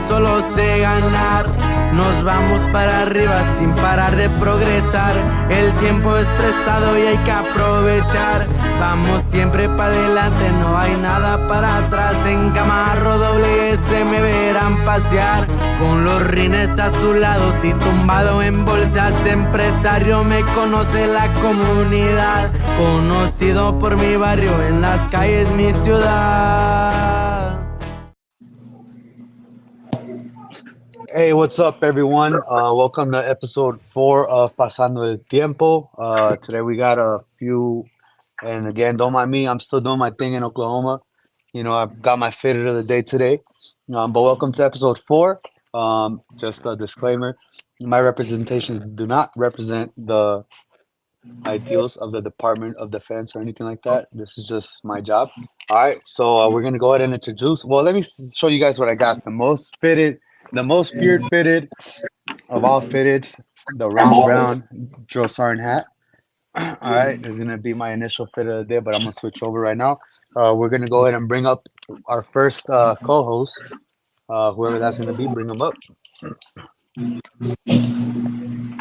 solo sé ganar. Nos vamos para arriba sin parar de progresar. El tiempo es prestado y hay que aprovechar. Vamos siempre para adelante, no hay nada para atrás. En Camarro WS me verán pasear, con los rines azulados y tumbado en bolsas. Empresario me conoce la comunidad, conocido por mi barrio, en las calles mi ciudad. Hey, what's up, everyone? Welcome to episode 4 of Pasando el Tiempo. Today we got a few, and again, don't mind me, I'm still doing my thing in Oklahoma. You know, I've got my fitted of the day today. But welcome to episode 4. Just a disclaimer, my representations do not represent the ideals of the Department of Defense or anything like that. This is just my job. All right, so we're gonna go ahead and introduce. Well, let me show you guys what I got. The most feared fitted of all fitteds, the round brown drill sergeant hat. All right, is gonna be my initial fit of the day, but I'm gonna switch over right now. We're gonna go ahead and bring up our first co-host. Whoever that's gonna be, bring them up.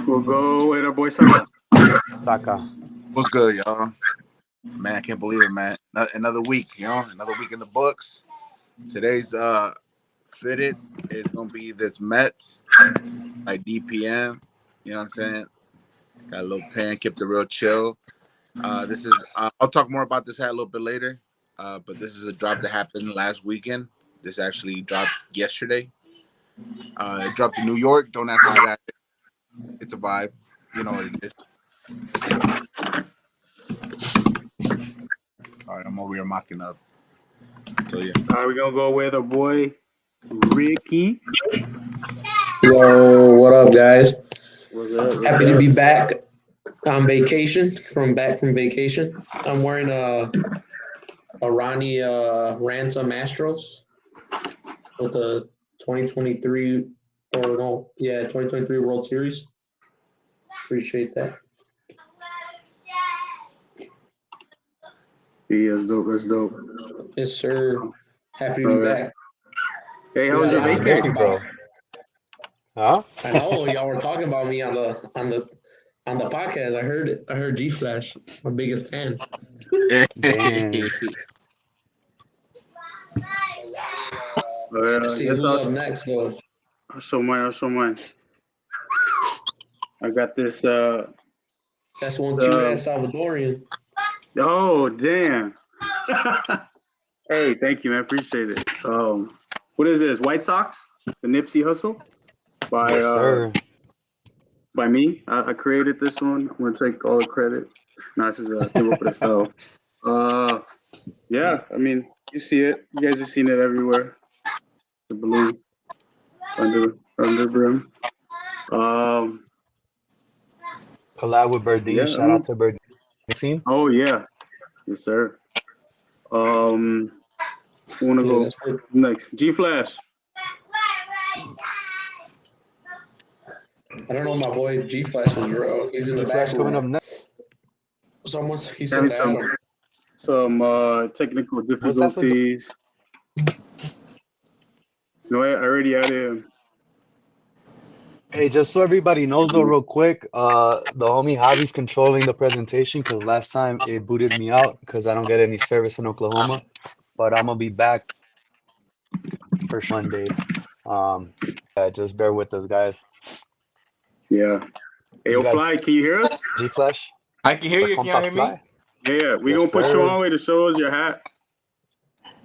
We'll go with our boy Saka. What's good, y'all? Man, I can't believe it, man. Another week, another week in the books. Today's fitted is gonna be this Mets by DPM. You know what I'm saying? Got a little pen, kept it real chill. This is I'll talk more about this hat a little bit later. But this is a drop that happened last weekend. This actually dropped yesterday. It dropped in New York. Don't ask how that is. It's a vibe. You know what it is. All right, I'm over here mocking up. So yeah. All right, we're gonna go with our boy Ricky. Yo, what up, guys? What's up? Happy to be back on vacation. From vacation. I'm wearing a Ronnie Ransom Astros with the 2023 World Series. Appreciate that. Yeah, that's dope. That's dope. Yes, sir. Happy to be back. Hey, how was your vacation, bro? Huh? I know y'all were talking about me on the podcast. I heard it. I heard G Flash, my biggest fan. Let's see who's up next, though. I'll show mine. I got this. That's one cute ass Salvadorian. Oh, damn. Hey, thank you, man. Appreciate it. What is this? White Sox? The Nipsey Hussle? By me. I created this one. I'm gonna take all the credit. No, this is a Tivo Prestado. Yeah, I mean, you see it. You guys have seen it everywhere. It's a balloon under brim. Collab with Birdie. Yeah, Shout out to Birdie. Oh yeah, yes sir. Who wanna go next? G Flash. I don't know. My boy G Flash was real. He's in the back coming up next. He said some technical difficulties. No, I already added him. Hey, just so everybody knows though, real quick, the homie Javi's controlling the presentation because last time it booted me out because I don't get any service in Oklahoma. But I'm gonna be back for Monday. Just bear with us, guys. Yeah. Hey, yo, Fly, can you hear us? G Flash. I can hear you. Can y'all hear me? Yeah, we gonna put you on way to show us your hat.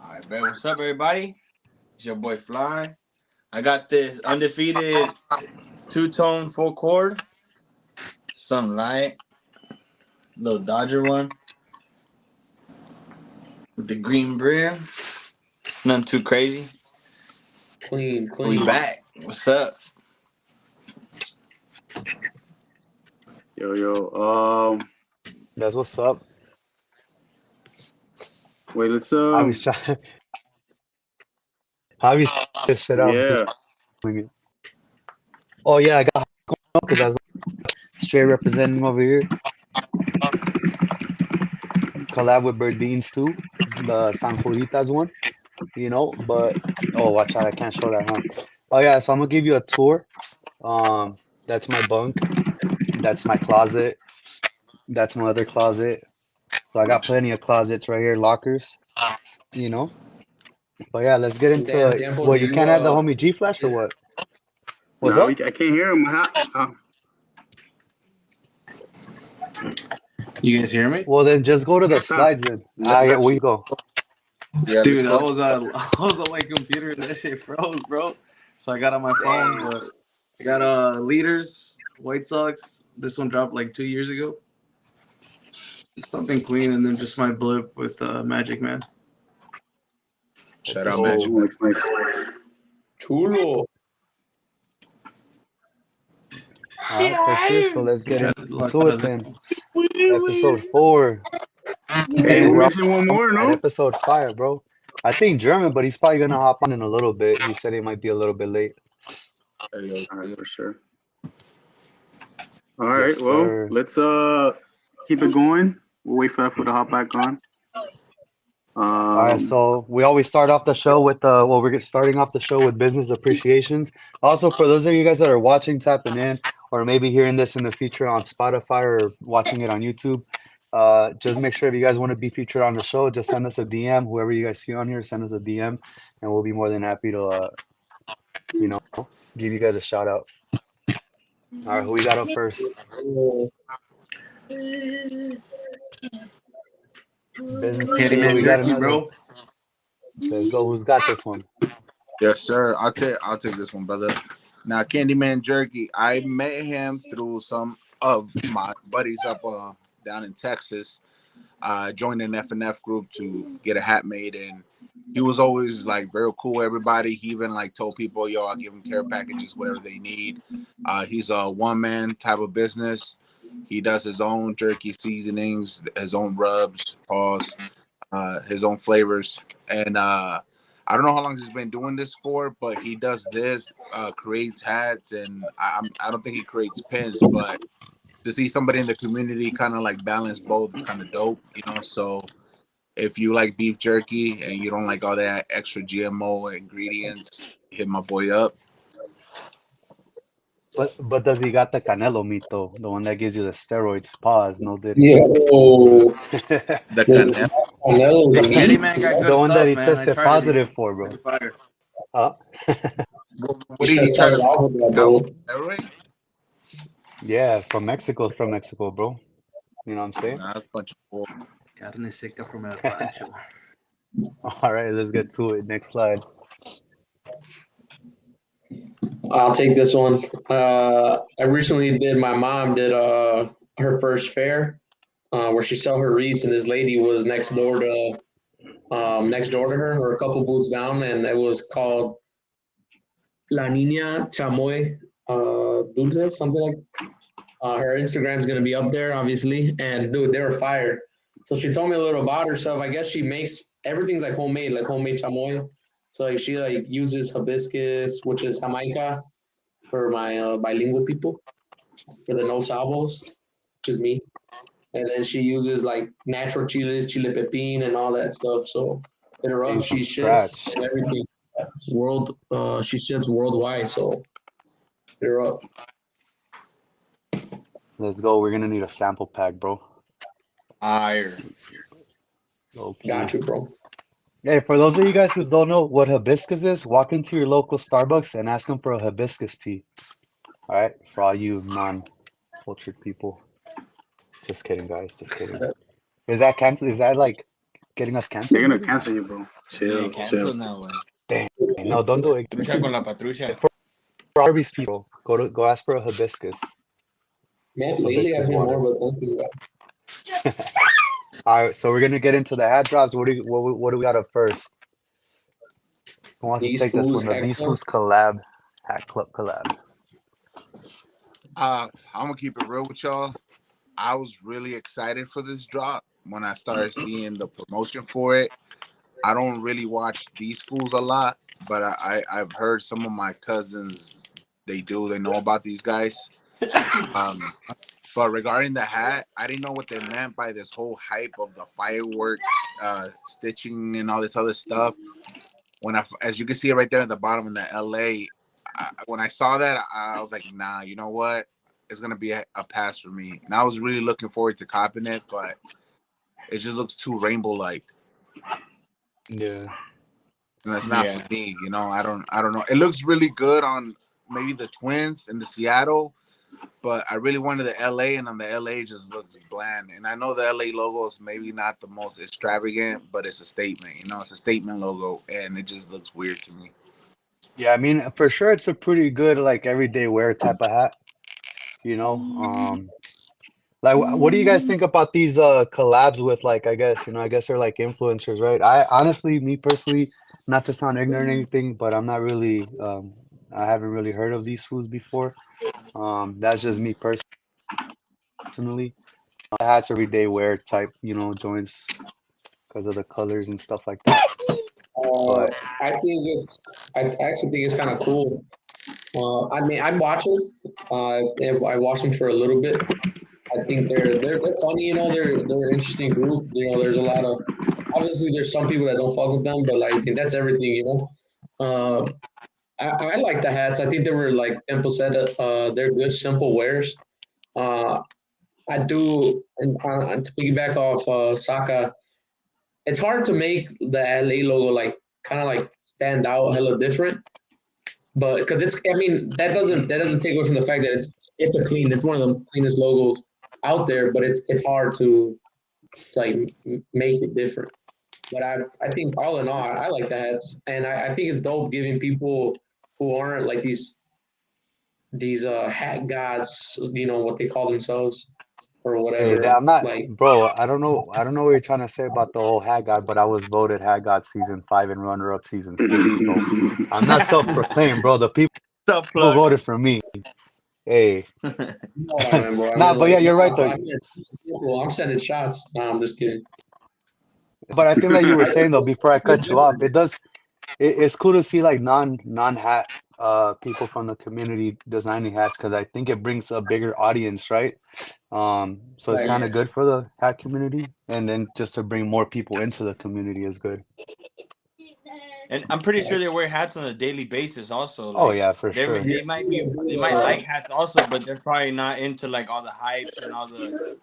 All right, man. What's up, everybody? It's your boy Fly. I got this undefeated two-tone full cord. Some light. Little Dodger one. With the green brim. Nothing too crazy. Clean. We back. What's up? Yo. That's what's up. Wait, let's Javi's this shit out. Yeah. Oh yeah, I got because I was straight representing over here. Collab with Birdines too, the San Juditas one, you know. But watch out, I can't show that, huh? Oh yeah, so I'm gonna give you a tour. That's my bunk. That's my closet. That's my other closet. So I got plenty of closets right here, lockers. You know. But yeah, let's get into Damn, it. Tiempo, Well, do you you can't add the homie G Flash or what? What's No, up? I can't hear him. You guys hear me? Well, then just go to the Stop. slides then. Yeah, we go. Yeah, Dude, let's go. I was on my computer and that shit froze, bro. So I got on my phone, but I got Leaders, White Sox. This one dropped like 2 years ago. Something clean, and then just my blip with Magic Man. Shout Let's out go. Magic. Looks nice. Chulo. All right, for sure. So let's get Try to lock into out it of then. Episode 4. Hey, Dang, we're we're missing one more, at no? episode 5, bro. I think German, but he's probably gonna hop on in a little bit. He said he might be a little bit late. All right, for sure. All right, Yes, well, sir. let's keep it going. We'll wait for that to hop back on. All right, so we always start off the show with we're starting off the show with business appreciations. Also, for those of you guys that are watching, tapping in, or maybe hearing this in the future on Spotify or watching it on YouTube, just make sure if you guys want to be featured on the show, just send us a DM. Whoever you guys see on here, send us a DM, and we'll be more than happy to, give you guys a shout out. All right, who we got up first? Business. Candy So Man we got Jerky, another. bro. Let's go. Who's got this one? Yes, sir. I'll take this one, brother. Now, Candyman Jerky, I met him through some of my buddies up down in Texas. Joined an F&F group to get a hat made, and he was always like very cool with everybody. He even like told people, yo, I'll give them care packages, whatever they need. He's a one-man type of business. He does his own jerky seasonings, his own rubs, paws, his own flavors. And I don't know how long he's been doing this for, but he does this, creates hats, and I don't think he creates pins, but to see somebody in the community kind of like balance both is kind of dope, So if you like beef jerky and you don't like all that extra GMO ingredients, hit my boy up. But does he got the Canelo meat though? The one that gives you the steroids. Pause. No did. Yeah. The There's Canelo. Candy Canelo. Man got good The one that stuff, he man. I tested tried it. positive for, bro. Pretty fire. What He did should he try start to off with that, bro. steroids? Yeah, from Mexico, bro. You know what I'm saying? Nah, that's a bunch of bull. Carne seca from El Rancho. All right, let's get to it. Next slide. I'll take this one. I recently my mom did her first fair where she sell her wreaths, and this lady was next door to her or a couple booths down, and it was called La Niña Chamoy Dulces, something like. Her Instagram's gonna be up there, obviously, and dude, they were fire. So she told me a little about herself. I guess she makes everything's like homemade chamoy. So like she like uses hibiscus, which is Jamaica, for my bilingual people, for the no sabos, which is me. And then she uses like natural chiles, chile pepin, and all that stuff. So hit her up. From She ships scratch. and everything. She ships worldwide. So hit her up. Let's go. We're gonna need a sample pack, bro. Fire. Okay. Got you, bro. Hey, for those of you guys who don't know what hibiscus is, walk into your local Starbucks and ask them for a hibiscus tea. All right, for all you non-cultured people. Just kidding, guys. Just kidding. Is that cancel? Is that like getting us canceled? They're gonna cancel you, bro. Chill, Yeah, cancel chill. now, güey. Dang. No, don't do it. Trucha con la patrulla. For Arby's people, go ask for a hibiscus. Man, lately I've Hibiscus been water. more, but don't do that. All right, so we're gonna get into the hat drops. What do we got up first? Who wants These to take this Fools one? The Hat These Club? Fools collab, Hat Club collab. I'm gonna keep it real with y'all. I was really excited for this drop when I started seeing the promotion for it. I don't really watch These Fools a lot, but I've heard some of my cousins, they know about these guys. But regarding the hat, I didn't know what they meant by this whole hype of the fireworks, stitching and all this other stuff. As you can see right there at the bottom in the LA, when I saw that, I was like, nah, you know what? It's gonna be a pass for me. And I was really looking forward to copping it, but it just looks too rainbow-like. Yeah. And that's not for me, you know. I don't know. It looks really good on maybe the Twins and the Seattle, but I really wanted the LA, and on the LA just looks bland. And I know the LA logo is maybe not the most extravagant, but it's a statement, you know. It's a statement logo, and it just looks weird to me. Yeah, I mean, for sure, it's a pretty good like everyday wear type of hat. You know, like what do you guys think about these collabs with like I guess they're like influencers, right? I honestly, me personally, not to sound ignorant or anything, but I'm not really I haven't really heard of these foods before. That's just me personally. Hats everyday wear type, you know, joints because of the colors and stuff like that. Uh, But I actually think it's kind of cool. I mean, I watch them. I watched them for a little bit. I think they're funny. You know, they're an interesting group. You know, there's a lot of obviously there's some people that don't fuck with them, but like I think that's everything. You know, I like the hats. I think they were like Temple said. They're good, simple wears. Uh, I do, and to piggyback off Saka, it's hard to make the LA logo like kind of like stand out hella different. But because it's, I mean, that doesn't take away from the fact that it's one of the cleanest logos out there. But it's hard to like make it different. But I think all in all, I like the hats, and I think it's dope giving people who aren't like these hat gods, you know what they call themselves or hey, whatever. I'm not, Like bro. I don't know what you're trying to say about the whole Hat God, but I was voted Hat God season 5 and runner up season 6. So I'm not self-proclaimed, bro. The people Self plug. voted for me. Hey, you know what I mean, bro. I nah, mean, but yeah, like, you're right though. I'm sending shots. No, I'm just kidding. But I think like you were saying though, before I cut you off, it's cool to see like non-hat people from the community designing hats because I think it brings a bigger audience, right? So it's Like, kind of good for the hat community, and then just to bring more people into the community is good. And I'm pretty sure they wear hats on a daily basis. Also, Oh like yeah, for sure. they might like hats also, but they're probably not into like all the hypes and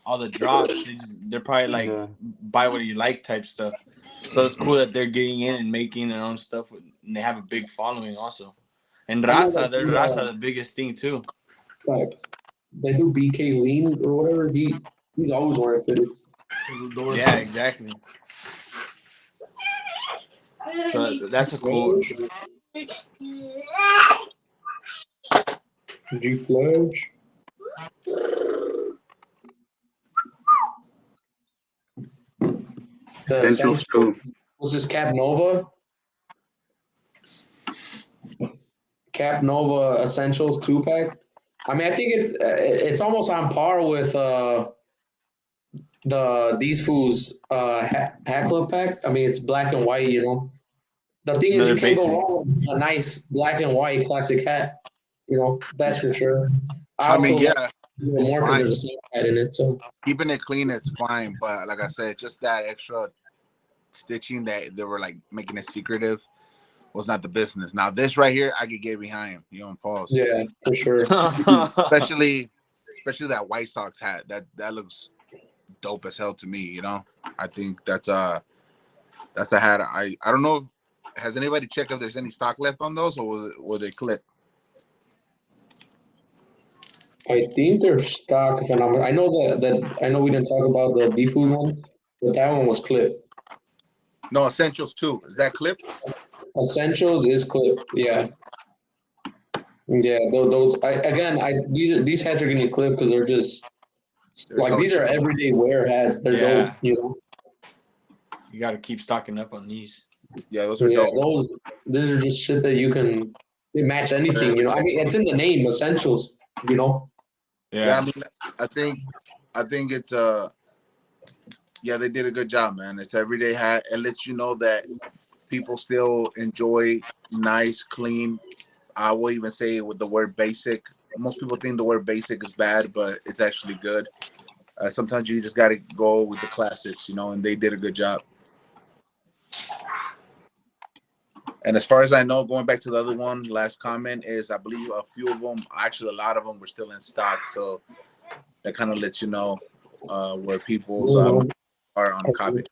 all the drops. They're probably like Yeah. buy what you like type stuff. So it's cool that they're getting in and making their own stuff, and they have a big following also. And I know that Their Raza the biggest thing too. facts. They do BK lean or whatever. He's always wearing fitteds. Yeah, exactly. So that's a cool. G Flash. Essentials too. Was this Cap Nova? Cap Nova Essentials 2-pack. I mean, I think it's almost on par with these fools hat club pack. I mean, it's black and white. You know, the thing is, Another you can't go basic. wrong with a nice black and white classic hat. You know, that's for sure. I mean, yeah, like even it's more because fine. there's a same hat in it. So Keeping it clean is fine, but like I said, just that extra stitching that they were like making it secretive was not the business. Now this right here, I could get behind. You know, pause. yeah, for sure. Especially that White Sox hat. That looks dope as hell to me. You know, I think that's a hat. I don't know. Has anybody checked if there's any stock left on those, or will they clip? I think they're stock. If I know that I know we didn't talk about the D-Food one, but that one was clipped. No, Essentials too. Is that clip? Essentials is clipped. Yeah. Yeah, these hats are getting clipped because they're just like so these are everyday wear hats. They're dope, you know. You got to keep stocking up on these. Yeah, those are Yeah, dope. these are just shit that you can match anything, you know. I mean, it's in the name, essentials, you know. Yeah, I mean, I think it's yeah, they did a good job, man. It's everyday hat. It lets you know that people still enjoy nice, clean. I will even say with the word basic. Most people think the word basic is bad, but it's actually good. Sometimes you just got to go with the classics, you know, and they did a good job. And as far as I know, going back to the other one, last comment is I believe a few of them, actually a lot of them, were still in stock. So that kind of lets you know where people's are on copy.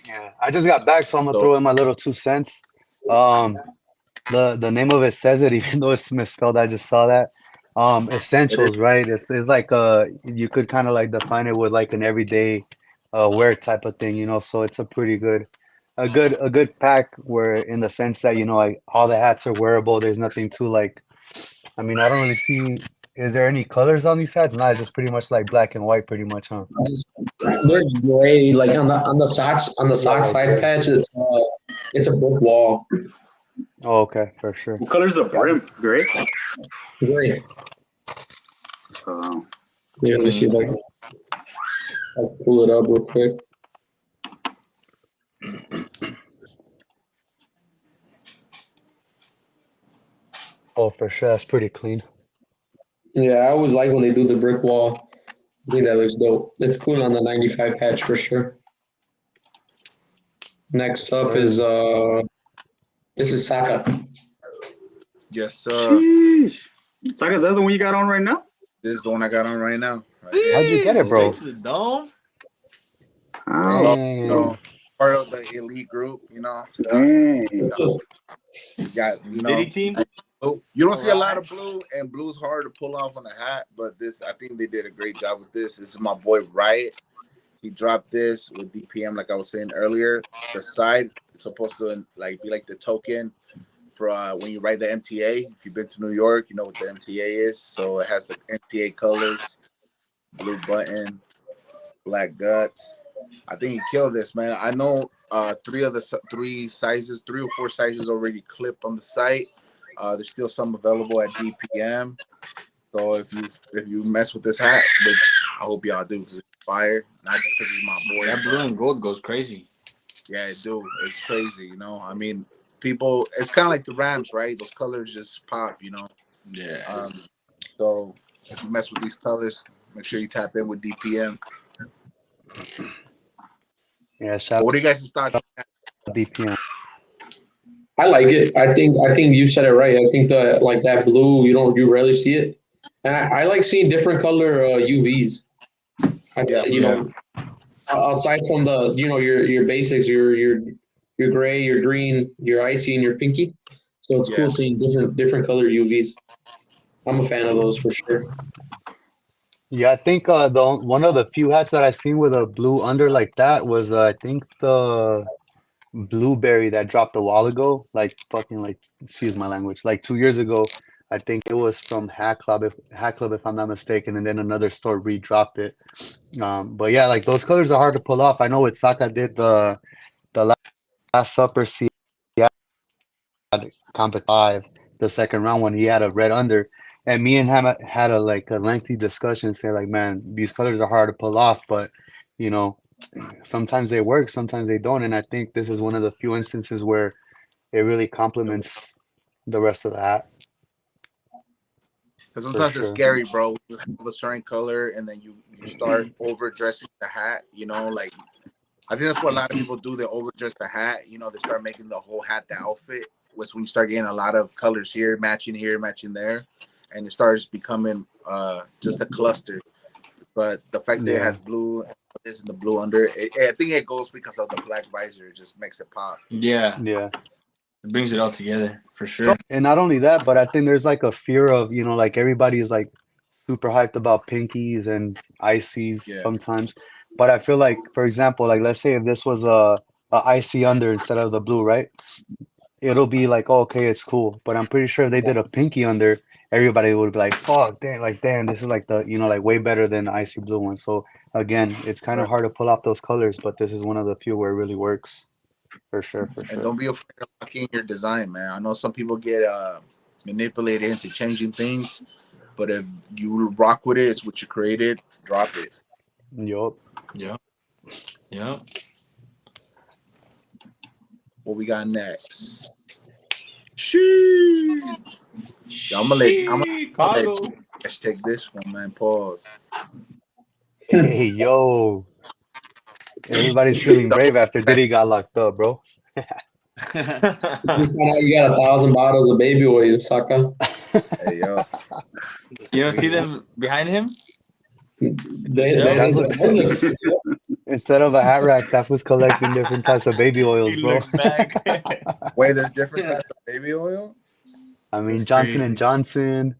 Yeah, I just got back, so I'm gonna throw in my little 2 cents. The name of it says it, even though it's misspelled. I just saw that. Essentials, right? It's like you could kind of like define it with like an everyday wear type of thing, you know. So it's a pretty good, a good pack where in the sense that you know like all the hats are wearable. There's nothing too like. I mean, I don't really see. Is there any colors on these hats? No, it's just pretty much like black and white, pretty much, huh? There's gray, like on the sock side patch. It's a brick wall. Oh, okay, for sure. What color's the brim? Gray? Gray. Yeah, let me see if I'll pull it up real quick. Oh, for sure, that's pretty clean. Yeah, I always like when they do the brick wall. I think that looks dope. It's cool on the 95 patch for sure. Next up is this is Saka. Yes, sir. Sheesh. Saka's the other one you got on right now? This is the one I got on right now. How'd you get it, bro? Straight to the dome. You know, part of the elite group, you know. You got, you know, Diddy team. You don't see a lot of blue, and blue's hard to pull off on a hat, but this, I think they did a great job with this. This is my boy Riot. He dropped this with DPM, like I was saying earlier. The side is supposed to like be like the token for when you ride the MTA. If you've been to New York, you know what the MTA is. So it has the MTA colors, blue button, black guts. I think he killed this, man. I know three or four sizes already clipped on the site. There's still some available at DPM. So if you mess with this hat, which I hope y'all do because it's fire, not just because he's my boy. That blue and gold goes crazy. Yeah, it do. It's crazy, you know. I mean, people, it's kind of like the Rams, right? Those colors just pop, you know. Yeah. So if you mess with these colors, make sure you tap in with DPM. Yeah, What do you guys thought? DPM. I like it. I think you said it right. I think that blue, you rarely see it, and I like seeing different color UVs. You know, aside from the your basics, your gray, your green, your icy, and your pinky. So it's cool seeing different color UVs. I'm a fan of those for sure. Yeah, I think one of the few hats that I seen with a blue under like that was I think the blueberry that dropped a while ago, like fucking like excuse my language, like 2 years ago. I think it was from Hat Club if I'm not mistaken, and then another store re-dropped it. But yeah, like those colors are hard to pull off. I know what Saka did the last Supper Comp 5, the second round when he had a red under, and me and him had a lengthy discussion, say like, man, these colors are hard to pull off, but you know, sometimes they work, sometimes they don't, and I think this is one of the few instances where it really complements the rest of the hat. Because sometimes it's scary, bro. You have a certain color, and then you start overdressing the hat. You know, like I think that's what a lot of people do. They overdress the hat. You know, they start making the whole hat the outfit. Which when you start getting a lot of colors here, matching there, and it starts becoming just a cluster. But the fact that it has blue, this and the blue under, I think it goes because of the black visor. It just makes it pop. Yeah. It brings it all together for sure. And not only that, but I think there's like a fear of, you know, like everybody's like super hyped about pinkies and icies sometimes. But I feel like, for example, like let's say if this was a icy under instead of the blue, right? It'll be like, oh, okay, it's cool. But I'm pretty sure if they did a pinky under, everybody would be like, oh, damn, this is like the, you know, like way better than the icy blue one. So again, it's kind of hard to pull off those colors, but this is one of the few where it really works. For sure. And don't be afraid of locking your design, man. I know some people get manipulated into changing things, but if you rock with it, it's what you created, drop it. Yup. What we got next? Sheesh. I'm gonna let you guys take this one, man. Pause. Hey, yo. Everybody's feeling brave after Diddy got locked up, bro. You found out you got 1,000 bottles of baby oil, sucker. Hey, yo. You don't see them behind him? That's what, instead of a hat rack, that was collecting different types of baby oils, He bro. looks back. Wait, there's different types of baby oil? I mean, That's Johnson crazy. and Johnson,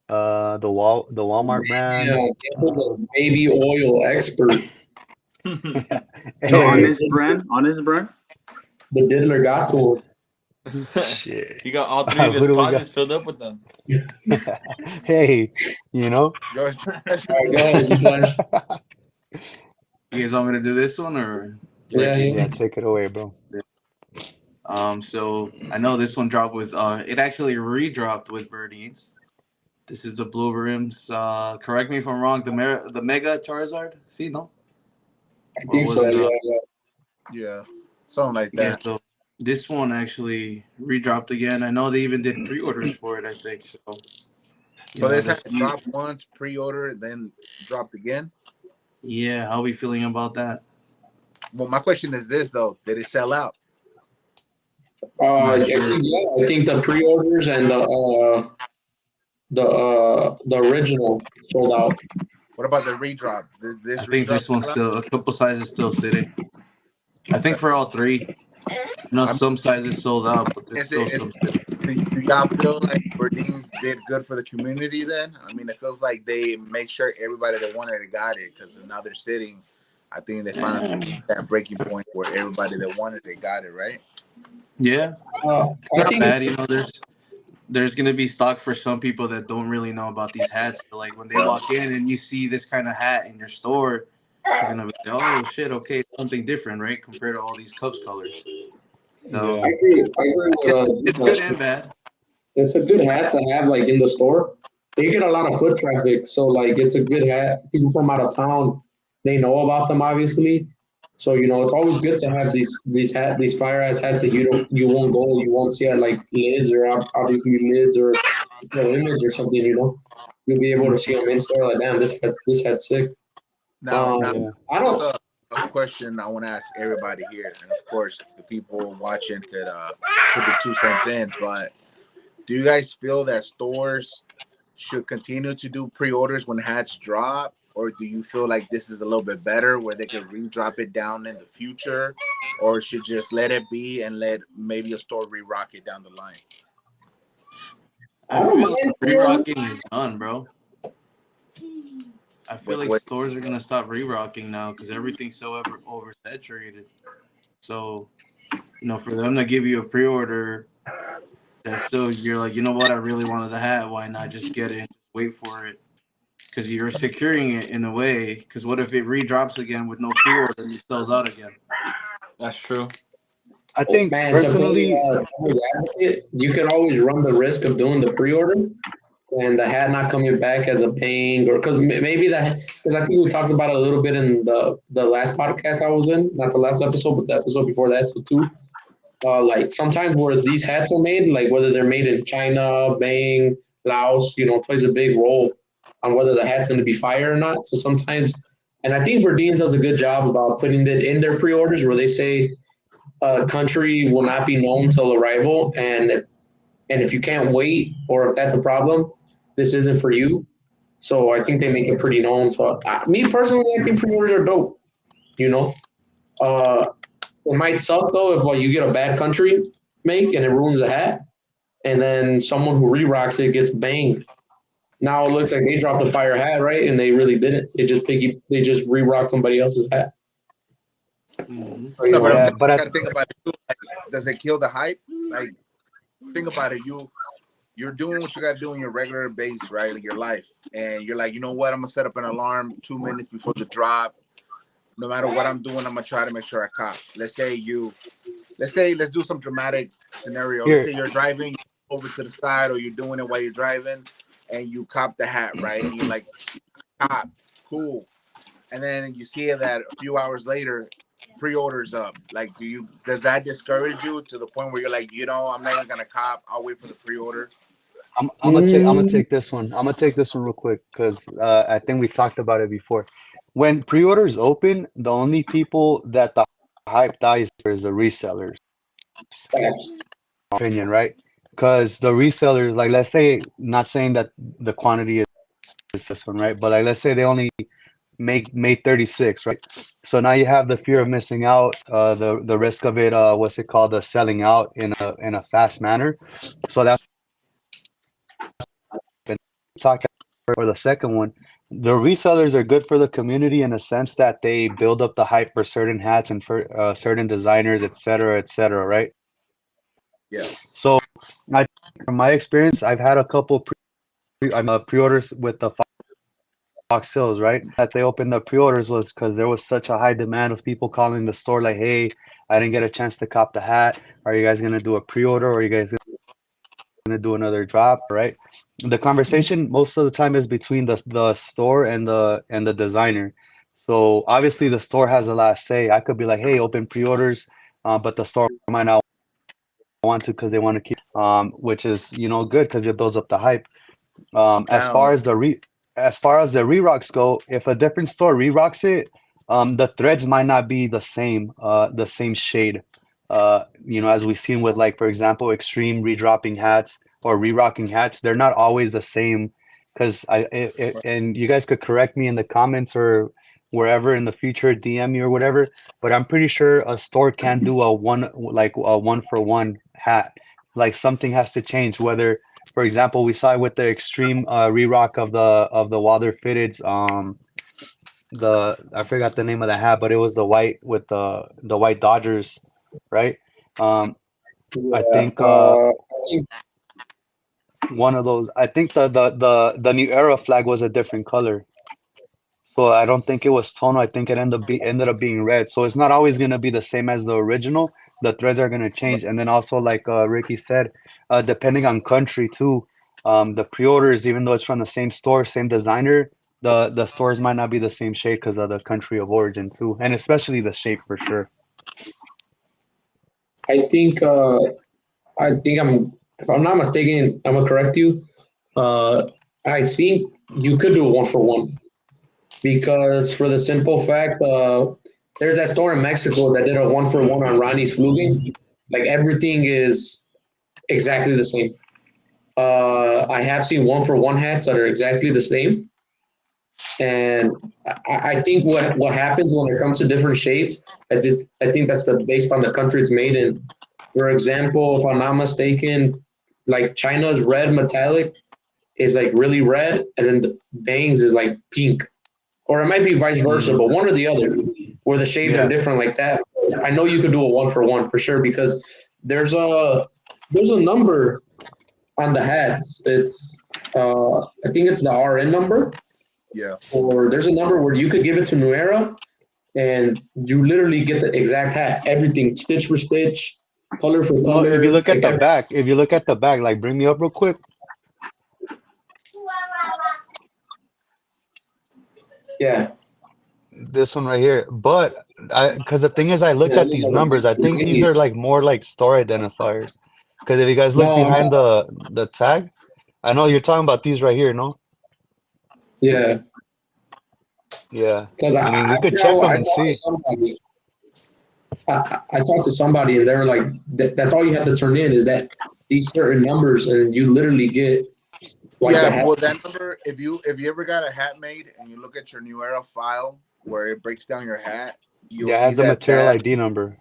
the Walmart brand. Yeah, that was a baby oil expert. So on Hey, this brand, The diddler got to him. shit. He got all three of Who his do we got? closets filled up with them. Hey, you know? Yo, All right, go ahead, you Flash. You guys want me to do this one or? Yeah, Yeah, take it away, bro. So I know this one dropped with it actually redropped with Birdie's. This is the Blue Rims. Correct me if I'm wrong. The Mega Charizard. See, no? I Or think was so. it? Yeah. yeah, something like Yeah. that. So this one actually redropped again. I know they even did pre-orders for it. I think so. So this that's had dropped once, pre-order, then dropped again. Yeah. How are we feeling about that? Well, my question is this though: did it sell out? I think the pre-orders and the original sold out. What about the redrop? This I think redrop this one's sell out? still a couple sizes still sitting. I think for all three. Some sizes sold out, but there's still some sitting. Do y'all feel like Burdines did good for the community then? I mean, it feels like they make sure everybody that wanted it got it because now they're sitting. I think they finally that breaking point where everybody that wanted it got it, right? Yeah, it's I not think bad. There's gonna be stock for some people that don't really know about these hats. So like when they walk in and you see this kind of hat in your store, you're gonna be like, oh shit, okay, something different, right? Compared to all these Cubs colors. So I agree with it's good and bad. it's a good hat to have like in the store. They get a lot of foot traffic, so like it's a good hat. People from out of town, they know about them obviously. So it's always good to have these fire ass hats that you won't see at like lids or obviously lids or image or something. You'll be able to see them in store. Like, damn, this hat's sick. Now, I don't. a question I want to ask everybody here, and of course the people watching could put the 2 cents in. But do you guys feel that stores should continue to do pre-orders when hats drop, or do you feel like this is a little bit better where they can re-drop it down in the future, or should just let it be and let maybe a store re-rock it down the line? I feel like re-rocking is done, bro. I feel like stores are gonna stop re-rocking now because everything's so oversaturated. So, for them to give you a pre-order, that's still you're like, you know what? I really wanted the hat. Why not just get it and wait for it? Because you're securing it in a way. Because what if it re-drops again with no pre-order and it sells out again? That's true. I think personally, you can always run the risk of doing the pre-order and the hat not coming back as a bang, or because I think we talked about it a little bit in the last podcast I was in, not the last episode, but the episode before that too. Like sometimes where these hats are made, like whether they're made in China, Bang, Laos, plays a big role on whether the hat's going to be fire or not. So sometimes, and I think Burdines does a good job about putting it in their pre-orders where they say country will not be known till arrival, and if you can't wait or if that's a problem, this isn't for you. So I think they make it pretty known. So me personally, I think pre-orders are dope. It might suck though if you get a bad country make and it ruins the hat, and then someone who re-rocks it gets banged. Now it looks like they dropped the fire hat, right? And they really didn't. They just re-rocked somebody else's hat. Mm-hmm. So, you gotta think about it too. Like, does it kill the hype? Like, think about it. You're doing what you gotta do in your regular base, right? Like your life, and you're like, you know what? I'm gonna set up an alarm 2 minutes before the drop. No matter what I'm doing, I'm gonna try to make sure I cop. Let's do some dramatic scenario. Let's say you're driving over to the side, or you're doing it while you're driving, and you cop the hat, right? And you're like, cop, cool. And then you see that a few hours later, pre-orders up. Like, does that discourage you to the point where you're like, I'm not even gonna cop. I'll wait for the pre-order. I'm gonna take this one. I'm gonna take this one real quick because I think we talked about it before. when pre-orders open, the only people that the hype dies is the resellers, Facts. opinion, right? Because the resellers, like let's say, not saying that the quantity is this one, right? But like let's say they only made 36, right? So now you have the fear of missing out, the risk of it, what's it called, the selling out in a fast manner. So that's been talking for the second one. The resellers are good for the community in a sense that they build up the hype for certain hats and for certain designers, et cetera, right? Yeah. So I, from my experience, I've had a couple pre-orders with the Fox Hills, right? That they opened the pre-orders was because there was such a high demand of people calling the store like, "Hey, I didn't get a chance to cop the hat. Are you guys gonna do a pre-order, or are you guys gonna do another drop?" Right? The conversation most of the time is between the store and the designer. So obviously the store has the last say. I could be like, "Hey, open pre-orders," but the store might not want to because they want to keep, which is good because it builds up the hype. As Now, far as the re-rocks go, if a different store re-rocks it, the threads might not be the same shade. As we've seen with, like, for example, extreme redropping hats or re-rocking hats, they're not always the same. Because and you guys could correct me in the comments or wherever in the future, DM me or whatever. But I'm pretty sure a store can't do a one for one hat. Like something has to change, whether, for example, we saw it with the extreme re-rock of the Wilder Fitteds. The I forgot the name of the hat, but it was the white with the white Dodgers, right? I Yeah. think I think one of those. I think the New Era flag was a different color. So I don't think it was tonal. I think it ended up being red. So it's not always gonna be the same as the original. The threads are gonna change, and then also, like Ricky said, depending on country too. The pre-orders, even though it's from the same store, same designer, the stores might not be the same shade because of the country of origin too, and especially the shape for sure. I think I think I'm if I'm not mistaken, I'm gonna correct you. I think you could do a one for one because for the simple fact, there's that store in Mexico that did a one for one on Ronnie's flu game. Like everything is exactly the same. I have seen one for one hats that are exactly the same, and I think what happens when it comes to different shades, I think that's based on the country it's made in. For example, if I'm not mistaken, like China's red metallic is like really red, and then the bangs is like pink, or it might be vice versa, Mm, but one or the other, where the shades are yeah, different like that. I know you could do a one for one for sure because there's a there's a number on the hats. It's I think it's the RN number, yeah. or there's a number where you could give it to Nuera, and you literally get the exact hat, everything stitch for stitch, color for well, if you color, look at like the back, like bring me up real quick. yeah. This one right here. But because the thing is, I looked Yeah, at these numbers. I think these are like more like store identifiers. Because if you guys look no, I'm behind talking. the tag, I know you're talking about these right here, no? Yeah, Yeah. because I mean, I we could forgot check what them I and talked to see. somebody. I talked to somebody, and they were like, "That's all you have to turn in is that these certain numbers, and you literally get like the Yeah, hat." well, that number, if you ever got a hat made and you look at your New Era file where it breaks down your hat, you'll Yeah, it see has the that material that ID number.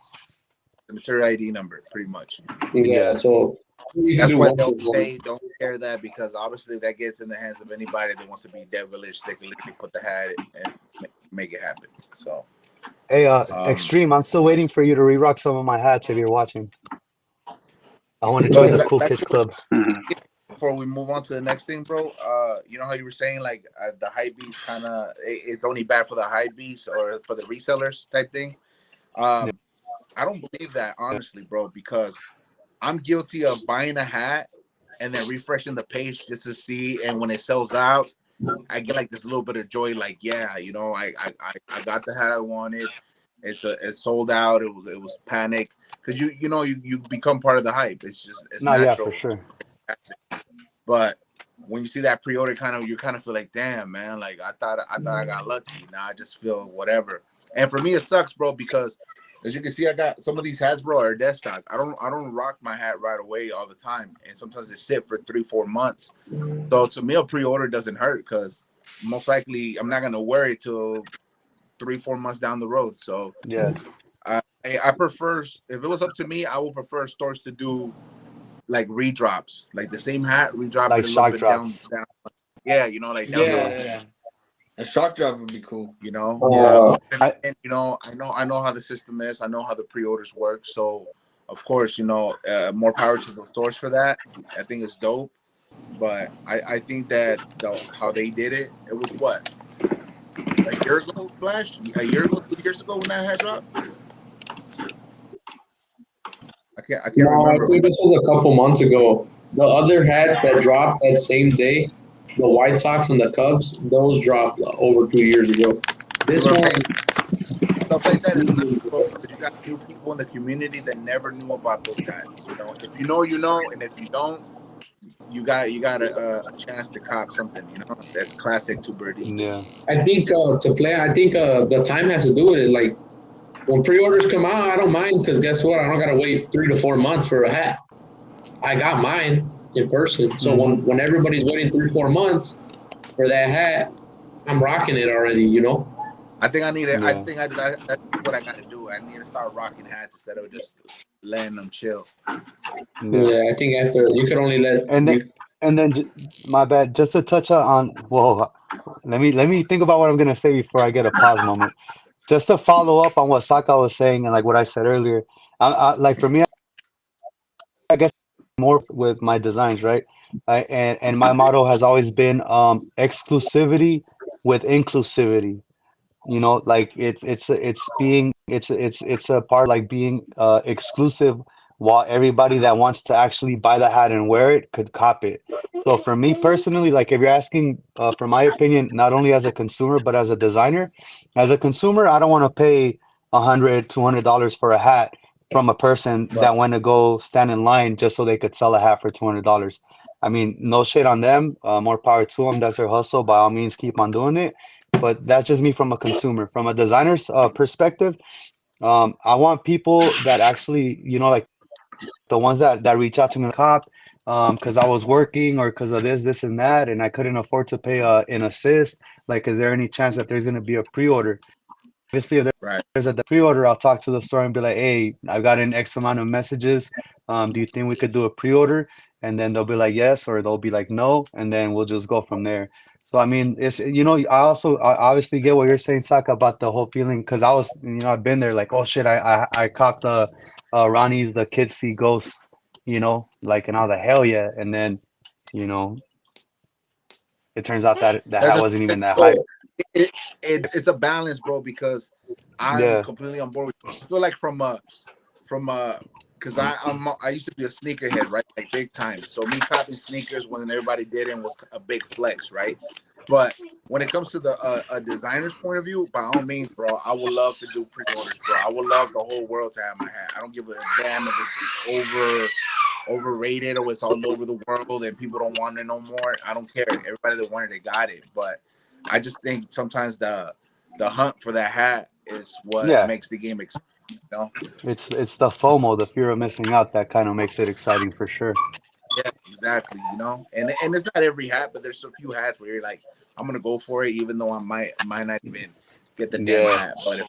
the material ID number, pretty much. Yeah, Yeah. so you can That's do why one they'll for one. say don't share that because obviously that gets in the hands of anybody that wants to be devilish. They can literally put the hat and make it happen. So, Hey, um, Extreme, I'm still waiting for you to re-rock some of my hats if you're watching. I want to join but the But Cool back Kids to what Club. Mhm. before we move on to the next thing, bro. You know how you were saying like the hype beast kind of it's only bad for the hype beast or for the resellers type thing. Yeah. Um, I don't believe that honestly, bro, because I'm guilty of buying a hat and then refreshing the page just to see, and when it sells out, I get like this little bit of joy, like yeah, I got the hat I wanted. It's sold out. It was panic because you become part of the hype. It's No, yeah, for natural, sure. but when you see that pre-order, you kind of feel like, damn, man, like I thought I got lucky. Now I just feel whatever. And for me, it sucks, bro, because as you can see, I got some of these hats, bro, are dead stock. I don't rock my hat right away all the time, and sometimes they sit for 3-4 months. So to me, a pre-order doesn't hurt because most likely I'm not gonna wear it till 3-4 months down the road. So Yeah. I prefer, if it was up to me, I would prefer stores to do like redrops, like the same hat, redrop Like it a little shock bit drops. down. Yeah, like down the road. Yeah. A shock drop would be cool. And I know how the system is. I know how the pre-orders work. So of course, more power to the stores for that. I think it's dope. But I think that how they did it, it was what? A year ago, Flash? A year ago, 2 years ago when that had dropped? I can't remember. I think this was a couple months ago. The other hats that dropped that same day, the White Sox and the Cubs, those dropped over 2 years ago. This one, stuff like that is not cool because you got new people in the community that never knew about those guys. If you know, and if you don't, you got a chance to cop something. That's classic to Birdie. Yeah. I think the time has to do with it. Like when pre-orders come out, I don't mind because guess what? I don't gotta wait 3 to 4 months for a hat. I got mine in person. So when everybody's waiting 3-4 months for that hat, I'm rocking it already. I think I need it. Yeah. I think that's what I got to do. I need to start rocking hats instead of just letting them chill. Yeah, I think after you can only let and then my bad. Just to touch on. Whoa, let me think about what I'm gonna say before I get a pause moment. Just to follow up on what Saka was saying and like what I said earlier. Like for me, I guess more with my designs, right? And my motto has always been exclusivity with inclusivity. Like it's a part like being exclusive while everybody that wants to actually buy the hat and wear it could cop it. So for me personally, like if you're asking for my opinion, not only as a consumer but as a designer, as a consumer, I don't want to pay $100-$200 for a hat from a person that went to go stand in line just so they could sell a hat for $200. I mean, no shade on them, more power to them. That's their hustle. By all means, keep on doing it. But that's just me from a consumer. From a designer's perspective, I want people that actually, like the ones that reach out to me, cop, because I was working or because of this and that, and I couldn't afford to pay an assist. Like, is there any chance that there's going to be a pre-order? Obviously, if there's a pre-order, I'll talk to the store and be like, hey, I've got an X amount of messages. Do you think we could do a pre-order? And then they'll be like, yes, or they'll be like, no. And then we'll just go from there. So, I mean, I obviously get what you're saying, Saka, about the whole feeling. Cause I was, I've been there like, oh shit, I caught the Ronnie's, the Kids See Ghosts, like, and I was like, hell yeah. And then, it turns out that hat wasn't even that high. It's a balance, bro, because I'm completely on board with you. I feel like because I used to be a sneakerhead, right? Like big time. So me copying sneakers when everybody didn't was a big flex, right? But when it comes to the a designer's point of view, by all means, bro, I would love to do pre-orders, bro. I would love the whole world to have my hat. I don't give a damn if it's overrated or it's all over the world and people don't want it no more. I don't care. Everybody that wanted it got it. But I just think sometimes the hunt for that hat is what makes the game exciting. It's the FOMO, the fear of missing out, that kind of makes it exciting for sure. Yeah, exactly. And it's not every hat, but there's a few hats where you're like, I'm gonna go for it, even though I might not even get the damn hat. But if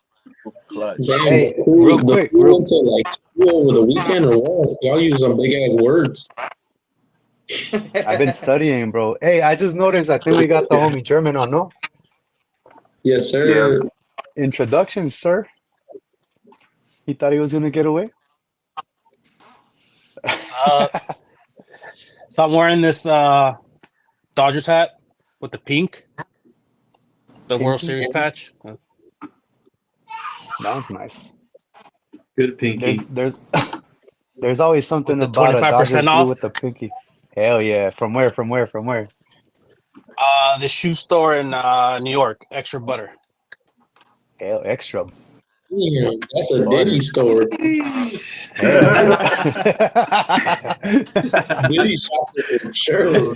clutch. Hey, real quick, went to like school over the weekend or what? Y'all use some big ass words. I've been studying, bro. Hey, I just noticed. I think we got the homie German on, no? Yes, sir. Yeah. Introductions, sir. He thought he was gonna get away. So I'm wearing this Dodgers hat with the pink, the World Series patch. That was nice. Good pinky. There's always something the about a 25% Dodgers off blue with the pinky. Hell yeah! From where? The shoe store in New York, Extra Butter. Hell, extra. Yeah, that's a Diddy store. Diddy shops it for sure.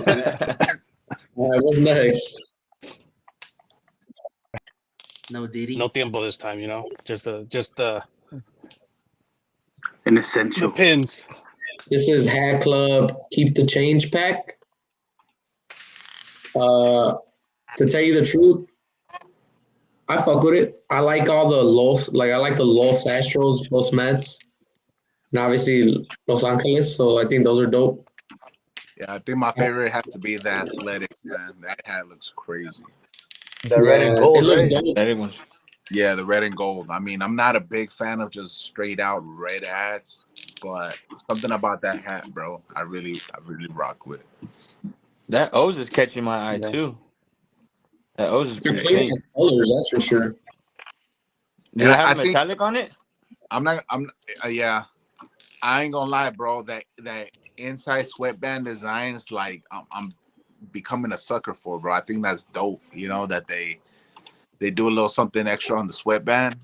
right, what's next? No Diddy. No tiempo this time, you know. Just An the essential. pins. This is Hat Club Keep the Change pack. To tell you the truth, I fuck with it. I like all the I like the Los Astros, Los Mets, and obviously Los Angeles. So I think those are dope. Yeah, I think my favorite has to be the Athletic, man. That hat looks crazy. The red and gold, it looks right? dope. That was Yeah, the red and gold. I mean, I'm not a big fan of just straight out red hats, but something about that hat, bro, I really rock with. that O's is catching my eye Yeah. too. That O's is They're pretty clean clean. as colors, that's for sure. Does And it have I a think- metallic on it? Yeah, I ain't gonna lie, bro. That inside sweatband design is like I'm becoming a sucker for, bro. I think that's dope. You know that they do a little something extra on the sweatband.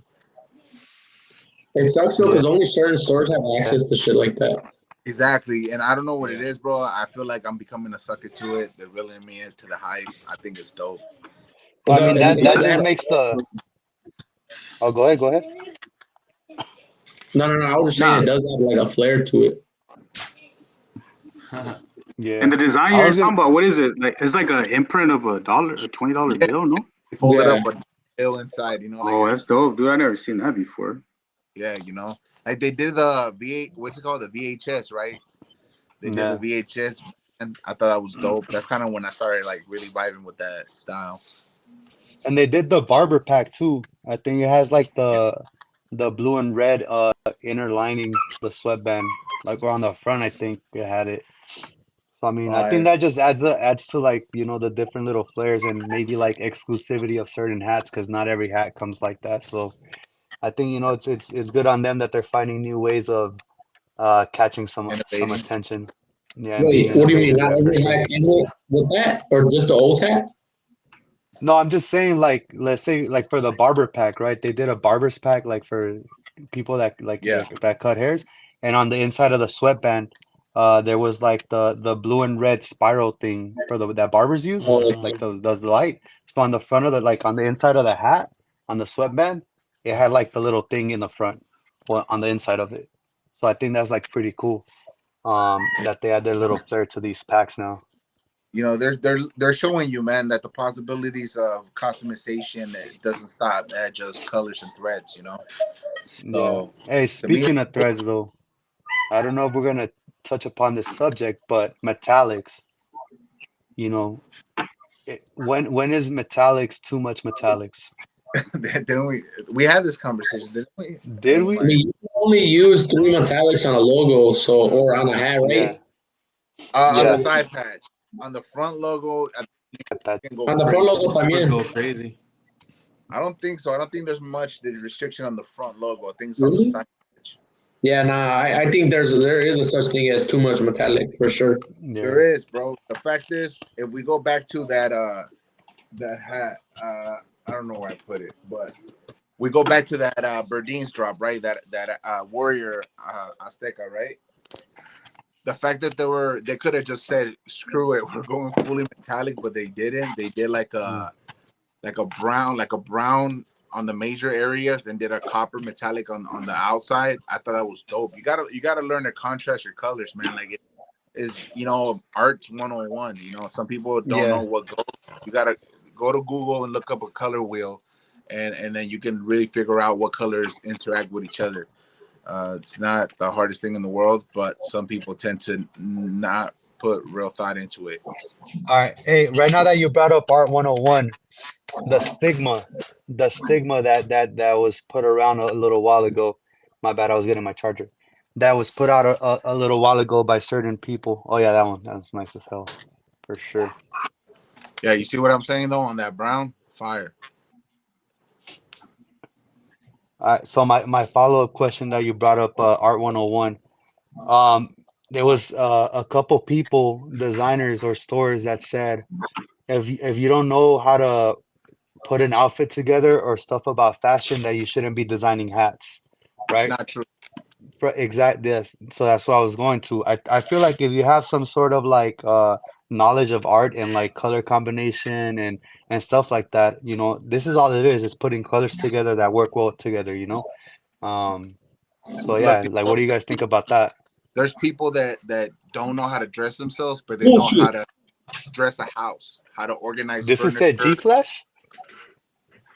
It sucks though because only certain stores have access to shit like that. Exactly, and I don't know what it Yeah. is, bro. I feel like I'm becoming a sucker to it. They're reeling me into the hype. I think it's dope. I mean, that It does just have- makes the. Oh, go ahead. No. I was just saying it does have like a flair to it. Yeah. And the design I you're was talking gonna- about, what is it? Like it's like an imprint of a $20 Yeah. bill, no? They folded Yeah. up a tail inside, you know. Oh, Like, that's dope, dude. I never seen that before. yeah, you know, like they did the what's it called, the VHS, right? They did Yeah. the VHS, and I thought that was dope. That's kind of when I started like really vibing with that style. And they did the barber pack too. I think it has like the blue and red inner lining, the sweatband, like on the front. I think it had it. So I mean, I think that just adds to like, you know, the different little flares and maybe like exclusivity of certain hats because not every hat comes like that. So I think, you know, it's good on them that they're finding new ways of catching some Innovating. attention. Yeah. and Wait, being what do you mean? innovative, Not yeah, for every sure. hat came with that, or just the old hat? No, I'm just saying, like, let's say, like, for the barber pack, right? They did a barber's pack, like, for people that like Yeah. that cut hairs, and on the inside of the sweatband, there was like the blue and red spiral thing for that barbers use, like those light. So on the front of like on the inside of the hat, on the sweatband, it had like the little thing in the front, on the inside of it. So I think that's like pretty cool. That they add their little flair to these packs now. You know, they're showing you, man, that the possibilities of customization, it doesn't stop at just colors and threads. You know. So, Yeah. Hey, speaking of threads, though, I don't know if we're gonna touch upon this subject, but metallics, you know, when is metallics too much metallics? then we had this conversation, didn't we? Did we? I mean, you can only use 3 metallics on a logo, or on a hat, right? On Yeah. the side patch, on the front logo, I think you can go On the crazy. front logo Let's también. go crazy. I don't think so. I don't think there's much the restriction on the front logo. I think it's on the Really? side patch. Yeah, I think there is a such thing as too much metallic for sure. Yeah. There is, bro. The fact is, if we go back to that hat, I don't know where I put it, but we go back to that Berdeen's drop, right? That Warrior Azteca, right? The fact that they could have just said, screw it, we're going fully metallic, but they didn't. They did like a brown on the major areas and did a copper metallic on the outside. I thought that was dope. You gotta learn to contrast your colors, man. Like it is, you know, art 101. You know, some people don't know what goes. You gotta go to Google and look up a color wheel, and then you can really figure out what colors interact with each other. It's not the hardest thing in the world, but some people tend to not put real thought into it. All right. Hey, right now that you brought up Art 101, the stigma that was put around a little while ago. My bad, I was getting my charger. That was put out a little while ago by certain people. Oh yeah, that one. That's nice as hell, for sure. Yeah, you see what I'm saying though on that brown fire. All right. So my follow-up question that you brought up, Art 101. There was a couple people, designers or stores that said if you don't know how to put an outfit together or stuff about fashion, that you shouldn't be designing hats, right? Not true. Exactly. Yes. So that's what I was going to. I feel like if you have some sort of like knowledge of art and like color combination and stuff like that, this is all it is. It's putting colors together that work well together, So Look, yeah, like what do you guys think about that? there's people that don't know how to dress themselves, but they know Bullshit. how to dress a house, how to organize This is said furniture. G Flash?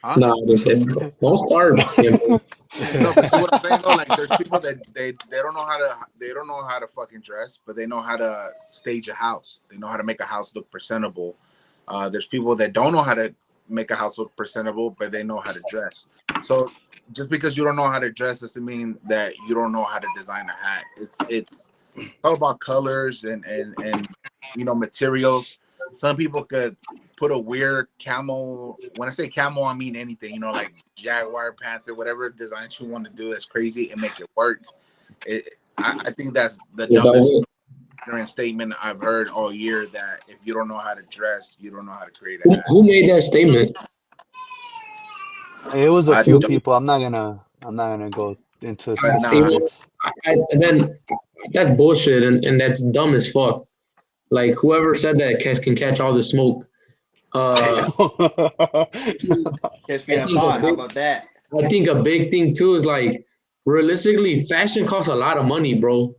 Huh? No, they said don't start. No, but see what I'm saying though? Like there's people that they don't know how to fucking dress, but they know how to stage a house. They know how to make a house look presentable. There's people that don't know how to make a house look presentable, but they know how to dress. So just because you don't know how to dress doesn't mean that you don't know how to design a hat. It's all about colors and materials. Some people could put a weird camel. When I say camel, I mean anything. Like jaguar, panther, whatever designs you want to do that's crazy and make it work. I think that's the dumbest ignorant statement I've heard all year. That if you don't know how to dress, you don't know how to create a hat. Who made that statement? It was a I few don't- people. I'm not gonna go into But nah. specifics. And then that's bullshit and that's dumb as fuck. Like whoever said that can catch all the smoke. Catch me outside. How about that? I think a big thing too is like realistically, fashion costs a lot of money, bro.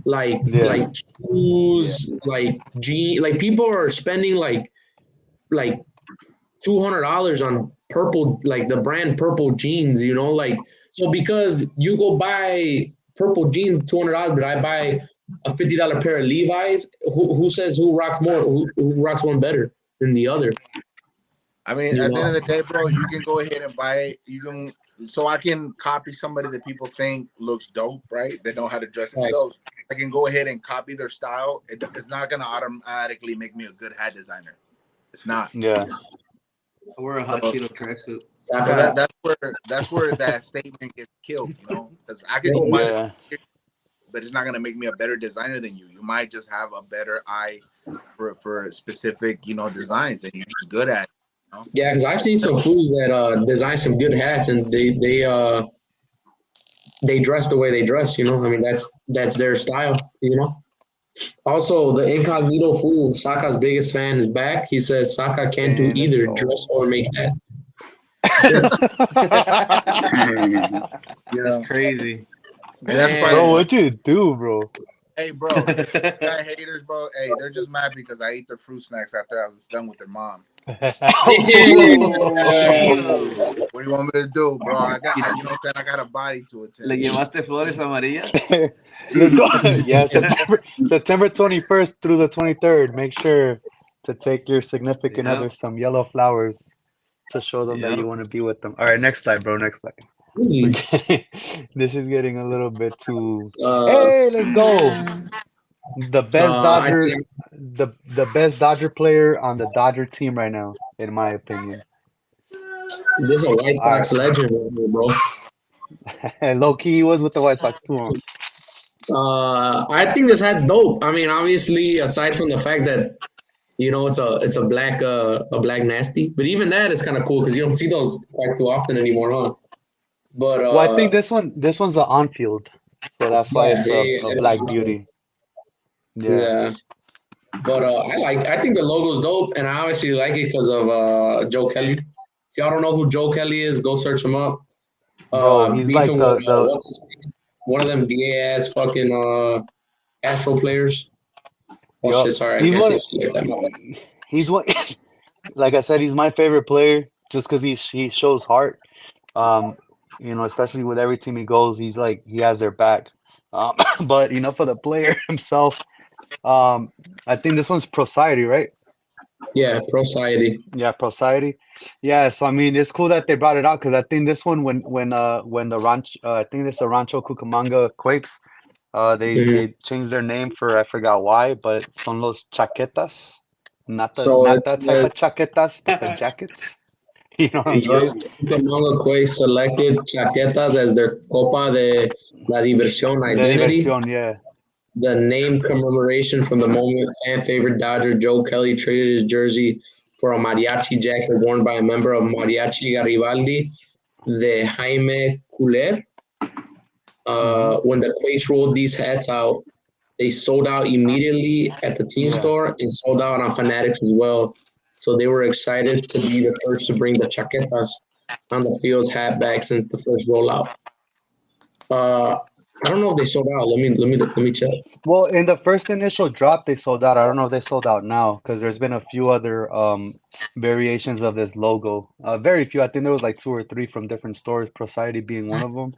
Like Yeah. like shoes, like like people are spending like $200 on purple, like the brand purple jeans, like so because you go buy purple jeans $200, but I buy a $50 pair of Levi's. Who says who rocks more? Who rocks one better than the other? I mean, at the end of the day, bro, you can go ahead and buy it. So I can copy somebody that people think looks dope, right? They know how to dress themselves. I can go ahead and copy their style. It's not gonna automatically make me a good hat designer. It's not. Yeah. I wear a hot Cheeto tracksuit. So that's where that statement gets killed, because I can go buy this, but it's not gonna make me a better designer than you. You might just have a better eye for specific, designs that you're just good at. Yeah, because I've seen some fools that design some good hats, and they dress the way they dress. I mean that's their style. Also, the incognito fool, Saka's biggest fan, is back. He says Saka can't do either dress or make hats. That's crazy. Bro, what you do, bro? Hey, bro, got haters, bro. Hey, they're just mad because I ate their fruit snacks after I was done with their mom. What do you want me to do, bro? I got a body to attend. ¿Le llevaste flores amarillas? Let's go. Yeah, September 21st through the 23rd. Make sure to take your significant other some yellow flowers to show them that you want to be with them. All right, next slide, bro. Next slide. Okay. This is getting a little bit too. Hey, let's go. The best Dodger, the best Dodger player on the Dodger team right now, in my opinion. This is a White Sox legend, bro. Low key, he was with the White Sox too. I think this hat's dope. I mean, obviously, aside from the fact that it's a black nasty, but even that is kind of cool because you don't see those quite too often anymore, huh? But Well, I think this one's an on-field, so that's why it's a black beauty. Yeah. But I think the logo's dope, and I obviously like it because of Joe Kelly. If y'all don't know who Joe Kelly is, go search him up. Bro, he's like one of them DA ass fucking Astro players. Oh shit, sorry, I can't say shit like that. He's one. Like I said, he's my favorite player just because he shows heart. Especially with every team he goes, he has their back. But for the player himself, I think this one's Procity, right? Yeah, Procity. Yeah, Procity. Yeah, so I mean, it's cool that they brought it out because I think this one, when the Rancho, I think it's the Rancho Cucamonga Quakes, they changed their name for, I forgot why, but son los chaquetas, not that type of chaquetas, but the jackets. You know what I'm saying? Cucamonga Quakes selected chaquetas as their Copa de la Diversión identity. Yeah. The name commemoration from the moment fan favorite Dodger Joe Kelly traded his jersey for a mariachi jacket worn by a member of Mariachi Garibaldi, the Jaime Culer. When the Quakes rolled these hats out, they sold out immediately at the team store and sold out on Fanatics as well. So they were excited to be the first to bring the chaquetas on the field's hat back since the first rollout. I don't know if they sold out. Let me check. Well, in the first initial drop, they sold out. I don't know if they sold out now because there's been a few other variations of this logo. Very few. I think there was like 2 or 3 from different stores, Society being one of them.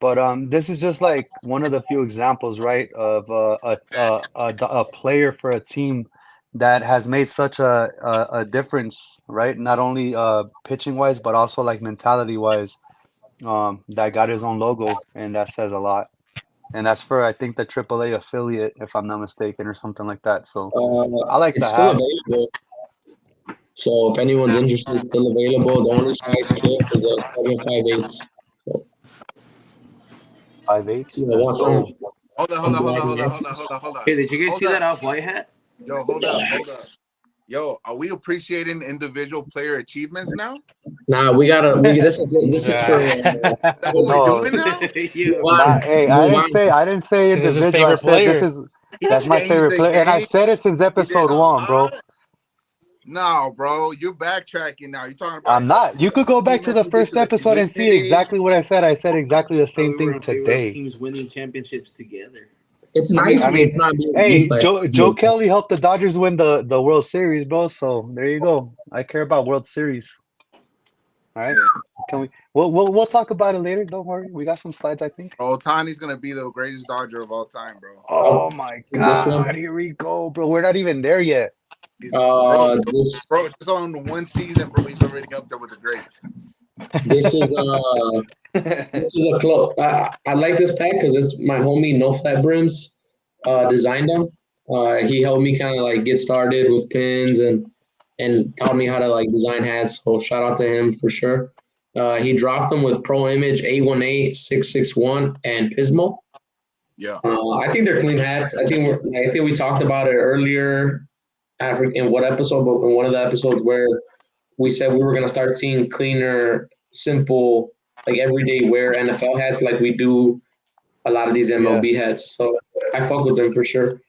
But this is just like one of the few examples, right, of a player for a team that has made such a difference, right? Not only pitching wise, but also like mentality wise. That got his own logo, and that says a lot. And that's for I think the AAA affiliate, if I'm not mistaken, or something like that. So I like It's the still hat. available. So if anyone's interested, it's still available. The only size clip is a 7.5/8. So, 5/8. yeah, That's dope. Hold on. Hey, did you guys Hold see up. that off-white hat? Yo, hold up. Yo, are we appreciating individual player achievements now? Nah, this is for That's what No. we're doing now? Hey, I didn't say This is his individual. I favorite said player. that's my favorite the player, and I've game. said it since episode 1, bro. No, bro, you're backtracking now. You're talking about. I'm not. You could go back to the first episode and see exactly what I said. I said exactly the same thing today. Teams winning championships together. It's nice. I mean, it's not being hey, defense. Joe Kelly helped the Dodgers win the World Series, bro. So there you go. I care about World Series. All right. Can we? We'll talk about it later. Don't worry. We got some slides, I think. Otani's gonna be the greatest Dodger of all time, bro. Oh my God! Here we go, bro. We're not even there yet. Bro, just on 1 season, bro. He's already up there with the greats. This is a close. I like this pack because it's my homie No Flat Brims designed them. He helped me kind of like get started with pins and taught me how to like design hats. So shout out to him for sure. He dropped them with Pro Image 818, 661, and Pismo. Yeah. I think they're clean hats. I think we talked about it earlier. In what episode? But in one of the episodes where we said we were gonna start seeing cleaner, simple, like everyday wear NFL hats, like we do a lot of these MLB hats. So I fuck with them for sure.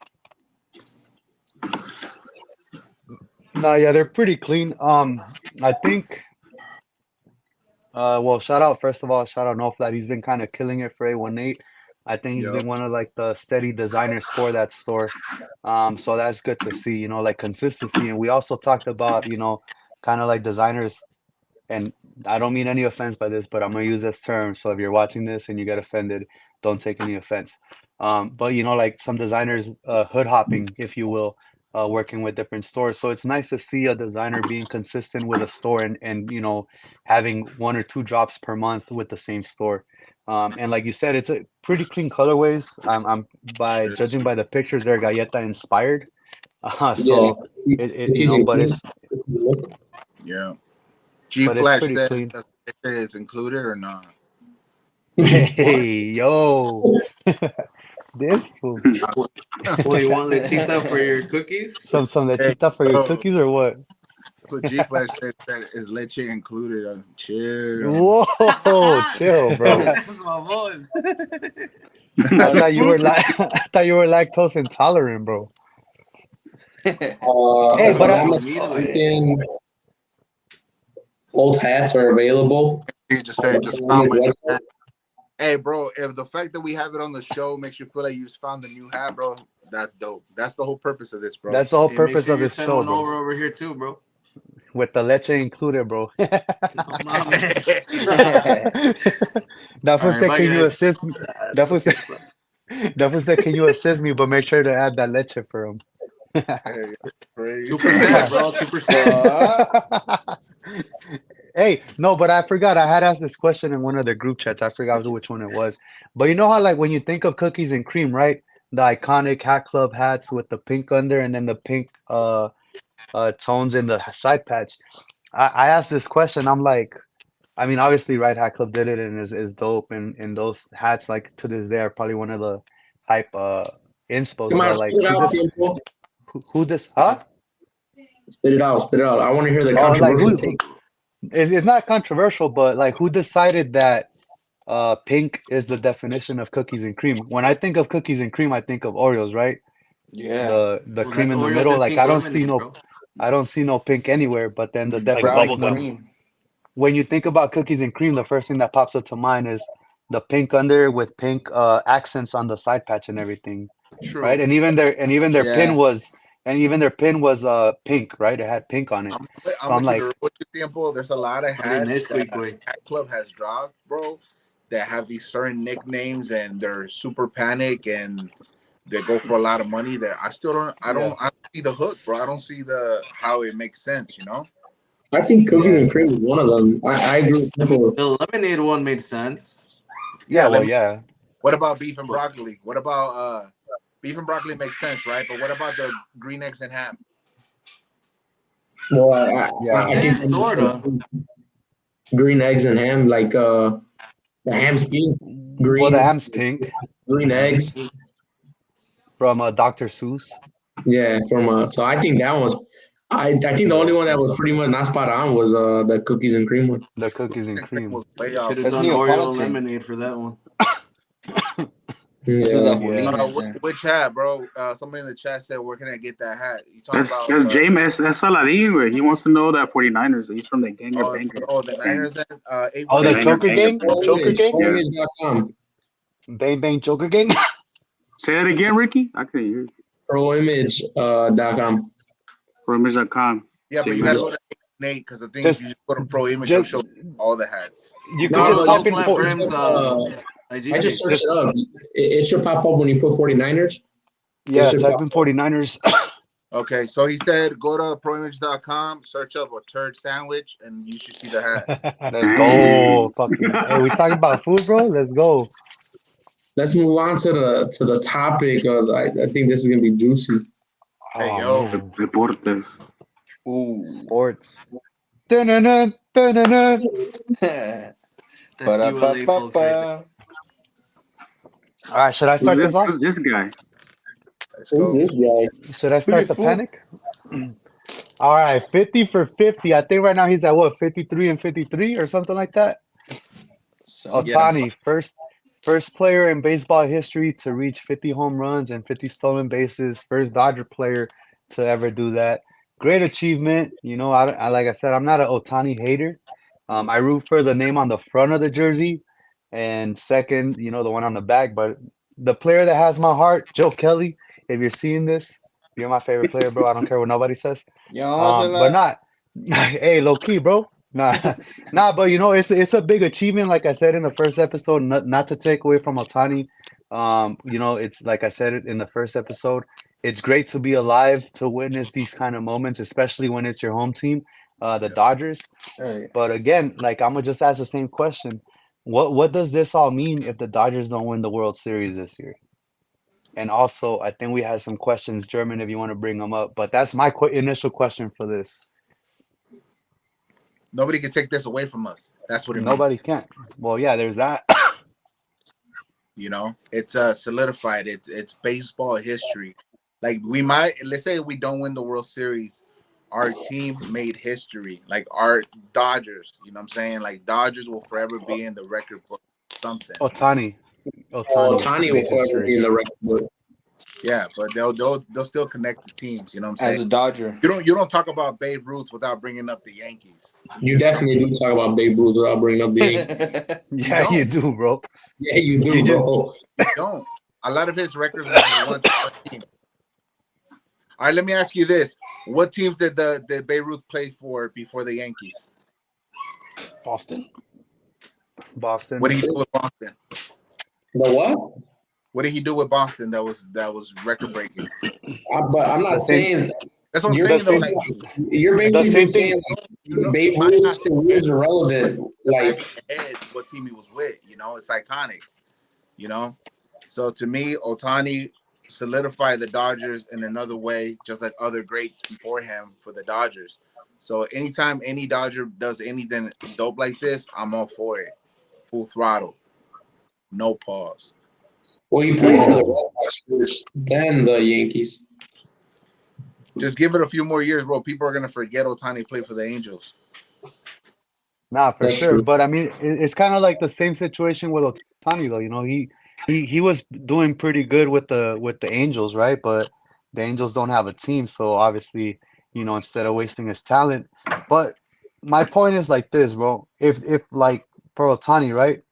No, yeah, they're pretty clean. I think. Well, shout out No Flat. He's been kind of killing it for 818. I think he's been one of like the steady designers for that store. So that's good to see, you know, like consistency. And we also talked about, you know, kind of like designers, and I don't mean any offense by this, but I'm gonna use this term. So if you're watching this and you get offended, don't take any offense. But you know, like some designers hood hopping, if you will, working with different stores. So it's nice to see a designer being consistent with a store and you know, having 1 or 2 drops per month with the same store. And like you said, it's a pretty clean colorways. I'm by judging by the pictures, they're Galleta inspired. So it you know, but it's G Flash says clean. that is included or not? Hey yo, this will Well, you want lechita for your cookies? some lechita for your cookies or what? So G Flash said that is leche included. Chill. Whoa, chill, bro. That's my voice. I thought you were lactose intolerant, bro. Hey, but old hats are available. You just said just found my hat. Hey, bro, if the fact that we have it on the show makes you feel like you just found the new hat, bro, that's dope. That's the whole purpose of this, bro. That's the whole purpose of this show, bro. Over here too, bro. With the leche included, bro. That said, can you assist me? That said, can you assist me? But make sure to add that leche for him. Hey, crazy. 2%, bro. 2%. Hey, no, but I forgot. I had asked this question in one of the group chats. I forgot which one it was. But you know how, like, when you think of cookies and cream, right? The iconic Hat Club hats with the pink under and then the pink tones in the side patch. I asked this question. I'm like, I mean, obviously, right? Hat Club did it and is dope. And those hats, like, to this day, are probably one of the hype inspos. Come on, like, who this? Huh? Spit it out. I want to hear the controversial take. It's not controversial, but like, who decided that pink is the definition of cookies and cream. When I think of cookies and cream, I think of Oreos, right? Yeah. The Well, cream that's in the Oreos middle. and Like pink lemonade, bro. I don't see no pink anywhere. But then the Like Brown bubble gum. cream. when you think about cookies and cream, the first thing that pops up to mind is the pink under with pink accents on the side patch and everything, True. right? And even their Yeah. pin was pink, right? It had pink on it. I'm So I'm gonna keep like, it real with you, Tiempo. There's a lot of But in hats that Nesquik, Hat Club has dropped, bro, that have these certain nicknames and they're super panic and they go for a lot of money. That I still don't. I don't see the hook, bro. I don't see the how it makes sense. You know. I think cookies Yeah. and cream is one of them. I agree with people. the lemonade one made sense. yeah, well, Let me, yeah. what about beef and But broccoli? What about beef and broccoli makes sense, right? But what about the green eggs and ham? Well, Yeah. I think sort of. green eggs and ham, like the ham's pink, Well, the green, ham's pink green eggs. from Dr. Seuss. Yeah, so I think that was. I think the only one that was pretty much not spot on was the cookies and cream one. The cookies and cream. Was way Should off. have That's done Oreo Neapolitan. lemonade for that one. This is Yeah. a Julín right there. Which hat, bro? Somebody in the chat said, "Where can I get that hat?" You talking That's about? James. That's Saladin. Where he wants to know that 49ers. He's from the gang of bangers. The Niners then. Oh, the 818. Joker gang? The Joker gang? ProImage.com. Bang Bang Joker gang? Say that again, Ricky. I couldn't hear you. ProImage.com. ProImage.com. Yeah, but you gotta go to 818 because the thing Just- is, you just go to Pro Image, it'll just- show all the hats. You could No, just but type don't in Flat four. Brims, IG I just page. searched it up. It should pop up when you put 49ers. Yeah, should type pop in 49ers. Okay, so he said go to proimage.com, search up a turd sandwich, and you should see the hat. Let's go. Fucking. Hey, we talking about food, bro? Let's go. Let's move on to the topic of. I think this is gonna be juicy. Hey, Oh, yo. man. Deportes. Ooh. Sports. Dun-dun-dun, dun-dun-dun. That's ULA folks right All right, should I start this off? Who's this guy? Let's Who's go. this guy? Should I start the fool. panic? All right, 50 for 50. I think right now he's at what, 53 and 53 or something like that? Ohtani, first player in baseball history to reach 50 home runs and 50 stolen bases. First Dodger player to ever do that. Great achievement. You know, I like I said, I'm not an Ohtani hater. I root for the name on the front of the jersey, and second, you know, the one on the back. But the player that has my heart, Joe Kelly. If you're seeing this, you're my favorite player, bro. I don't care what nobody says. But not, hey, low key, bro. Nah, but you know, it's a big achievement. Like I said in the first episode, not to take away from Ohtani. You know, it's like I said it in the first episode. It's great to be alive to witness these kind of moments, especially when it's your home team, the Dodgers. Hey, But again, like I'm gonna just ask the same question: what does this all mean if the Dodgers don't win the World Series this year? And also, I think we had some questions, German, if you want to bring them up. But that's my initial question for this. Nobody can take this away from us. That's what it Nobody means. can. Well, yeah, there's that. You know, it's solidified. It's baseball history. Like let's say we don't win the World Series, our team made history. Like our Dodgers, you know what I'm saying? Like Dodgers will forever be in the record book. Something. Ohtani Ohtani will made forever history. be in the record book. Yeah, but they'll still connect the teams. You know what I'm as a saying? Dodger. You don't talk about Babe Ruth without bringing up the Yankees. You definitely do talk about Babe Ruth without bringing up the Yankees. Yeah, No. you do, bro. Yeah, you do, You just- bro. You don't. A lot of his records was one team. All right, let me ask you this: what teams did Babe Ruth play for before the Yankees? Boston. Boston. What did he do with Boston? The what? What did he do with Boston that was record breaking? But I'm not The same- saying That's what I'm you're, saying. Though, you're basically same saying thing. like, you know, Babe I'm Ruth's not career is irrelevant. Like, head what team he was with. You know, it's iconic. You know, so to me, Ohtani solidified the Dodgers in another way, just like other greats before him for the Dodgers. So anytime any Dodger does anything dope like this, I'm all for it. Full throttle, no pause. well, he played for the Red Sox first, then the Yankees. Just give it a few more years, bro. People are gonna forget Ohtani played for the Angels. Nah, for That's sure. true. But I mean, it's kind of like the same situation with Otani, though. You know, he was doing pretty good with the Angels, right? But the Angels don't have a team, so obviously, you know, instead of wasting his talent. But my point is like this, bro. If like for Otani, right?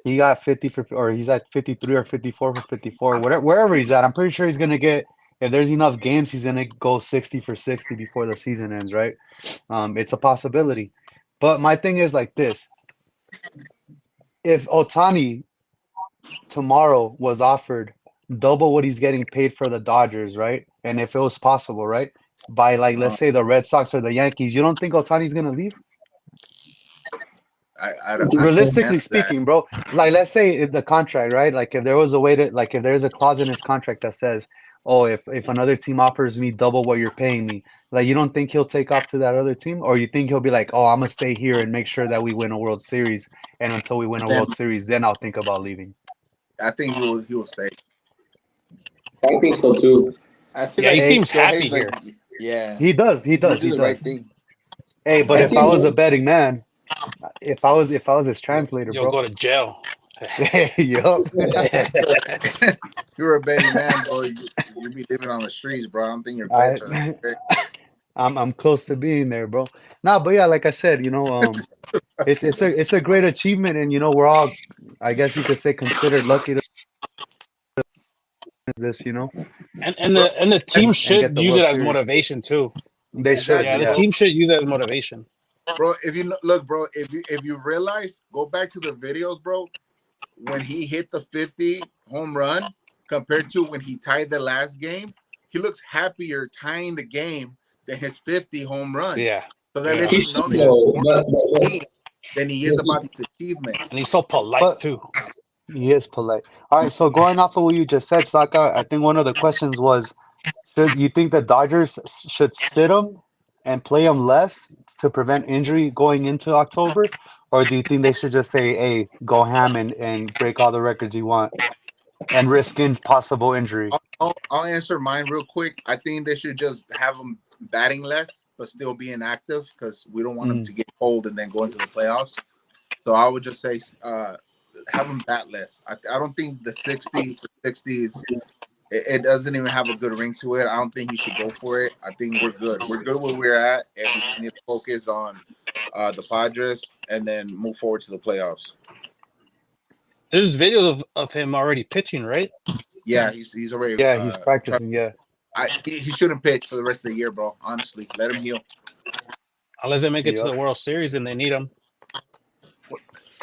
He got 50 for, or he's at 53 or 54 for 54, whatever, wherever he's at. I'm pretty sure he's gonna get, if there's enough games, he's gonna go 60 for 60 before the season ends, right? It's a possibility. But my thing is like this: if Otani tomorrow was offered double what he's getting paid for the Dodgers, right? And if it was possible, right? By like let's say the Red Sox or the Yankees, you don't think Otani's gonna leave? I can Realistically answer that. speaking, bro, like let's say the contract, right? Like if there was a way to, like if there's a clause in his contract that says, "Oh, if another team offers me double what you're paying me," like you don't think he'll take off to that other team, or you think he'll be like, "Oh, I'm gonna stay here and make sure that we win a World Series, and until we win a Then World Series, then I'll think about leaving." I think he will stay. I think so too. I feel Yeah, he like Hey, seems happy Shohei's like, here. yeah, he does, he he's gonna does, do he the right does. thing. Hey, but I if I think was a betting man, if I was his translator, You'll bro, go to jail. yup. If you're a betting man, bro, you be living on the streets, bro. I don't think your bets are that I great. I'm close to being there, bro. Nah, but yeah, like I said, you know, it's a great achievement, and you know, we're all, I guess you could say, considered lucky to this, you know, And Bro, the team and get should the use it World as Series. motivation too. They should, Yeah, exactly, the yeah. bro. team should use it as motivation. Bro, if you look, bro, if you realize, go back to the videos, bro. When he hit the 50 home run compared to when he tied the last game, he looks happier tying the game than his 50 home run. Yeah, So that yeah. lets he you know should that he's though, more about the game than he is about these achievements. And he's so polite But too. he is polite. All right, so going off of what you just said, Saka, I think one of the questions was, should you think the Dodgers should sit him and play him less to prevent injury going into October, or do you think they should just say, "Hey, go ham and break all the records you want and risk in possible injury"? I'll answer mine real quick. I think they should just have him batting less, but still be inactive because we don't want him Mm. to get cold and then go into the playoffs. So I would just say have him bat less. I don't think the 60 for 60 is it doesn't even have a good ring to it. I don't think he should go for it. I think we're good. We're good where we're at, and we just need to focus on the Padres and then move forward to the playoffs. There's videos of him already pitching, right? Yeah, he's already. Yeah, he's practicing. Yeah, He shouldn't pitch for the rest of the year, bro. Honestly, let him heal. Unless they make it to yep, the World Series and they need him.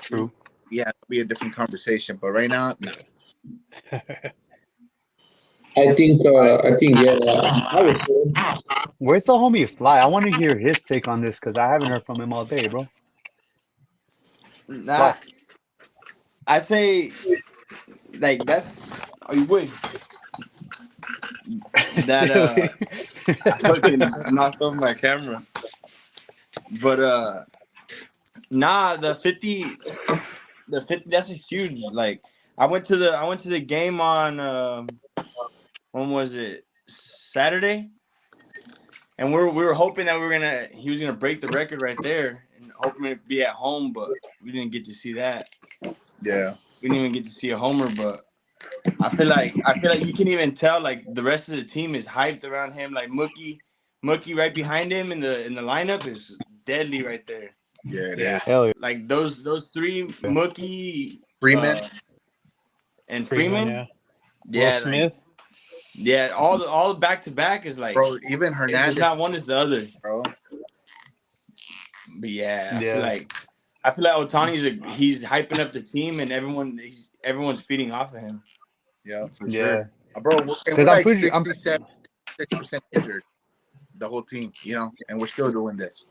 true. Yeah, it'll be a different conversation. But right now, no. I think yeah, I would say. Where's the homie Fly? I want to hear his take on this because I haven't heard from him all day, bro. Nah, Fly. I say like that's. Oh, you would that Stay away. I fucking knocked off my camera, but nah, the 50 that's a huge, like I went to the game on when was it, Saturday, and we were hoping that he was gonna break the record right there and hoping to be at home, but we didn't get to see that. Yeah, We didn't even get to see a homer, but I feel like you can even tell like the rest of the team is hyped around him. Like Mookie right behind him in the lineup is deadly right there. yeah, it Yeah, is. Hell Like those three, Mookie, Freeman, and Freeman, Freeman. yeah. Will Yeah, like, Smith. yeah, all back to back is like, bro. Even if Hernandez, it's not one, it's the other. bro. But yeah, I yeah. feel like he's hyping up the team and everyone's feeding off of him. Yeah, for Yeah. sure, bro. And Because we're I'm like pretty. 6% injured, the whole team, and we're still doing this.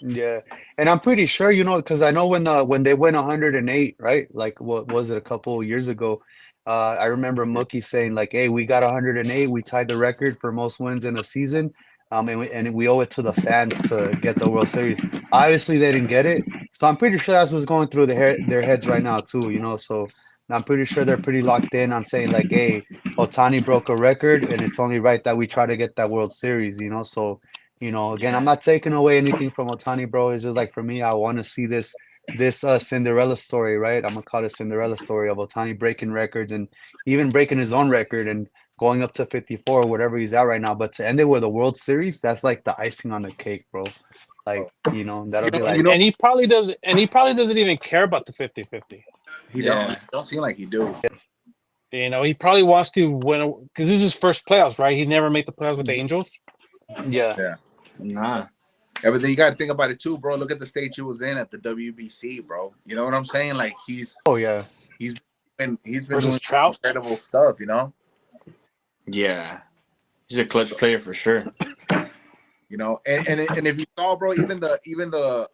Yeah, and I'm pretty sure, you know, because I know when they went 108, right? Like what was it, a couple of years ago? I remember Mookie saying like, "Hey, we got 108. We tied the record for most wins in a season, and we owe it to the fans to get the World Series." Obviously, they didn't get it, so I'm pretty sure that's what's going through their heads right now too. You know, so I'm pretty sure they're pretty locked in on saying like, "Hey, Otani broke a record, and it's only right that we try to get that World Series." You know, so. You know, again, I'm not taking away anything from Otani, bro. It's just like for me, I want to see this Cinderella story, right? I'm gonna call it Cinderella story of Otani breaking records and even breaking his own record and going up to 54 or whatever he's at right now. But to end it with a World Series, that's like the icing on the cake, bro. Like, you know, that'll be like, And he probably doesn't. And he probably doesn't even care about the 50-50. He Yeah. don't seem like he do. You know, he probably wants to win because this is his first playoffs, right? He never made the playoffs with the Angels. yeah. Nah. Yeah, but then you got to think about it too, bro. Look at the stage he was in at the WBC, bro. You know what I'm saying? Like he's been Versus doing Trout. incredible stuff, you know. Yeah. He's a clutch player for sure. You know, and if you saw, bro, even the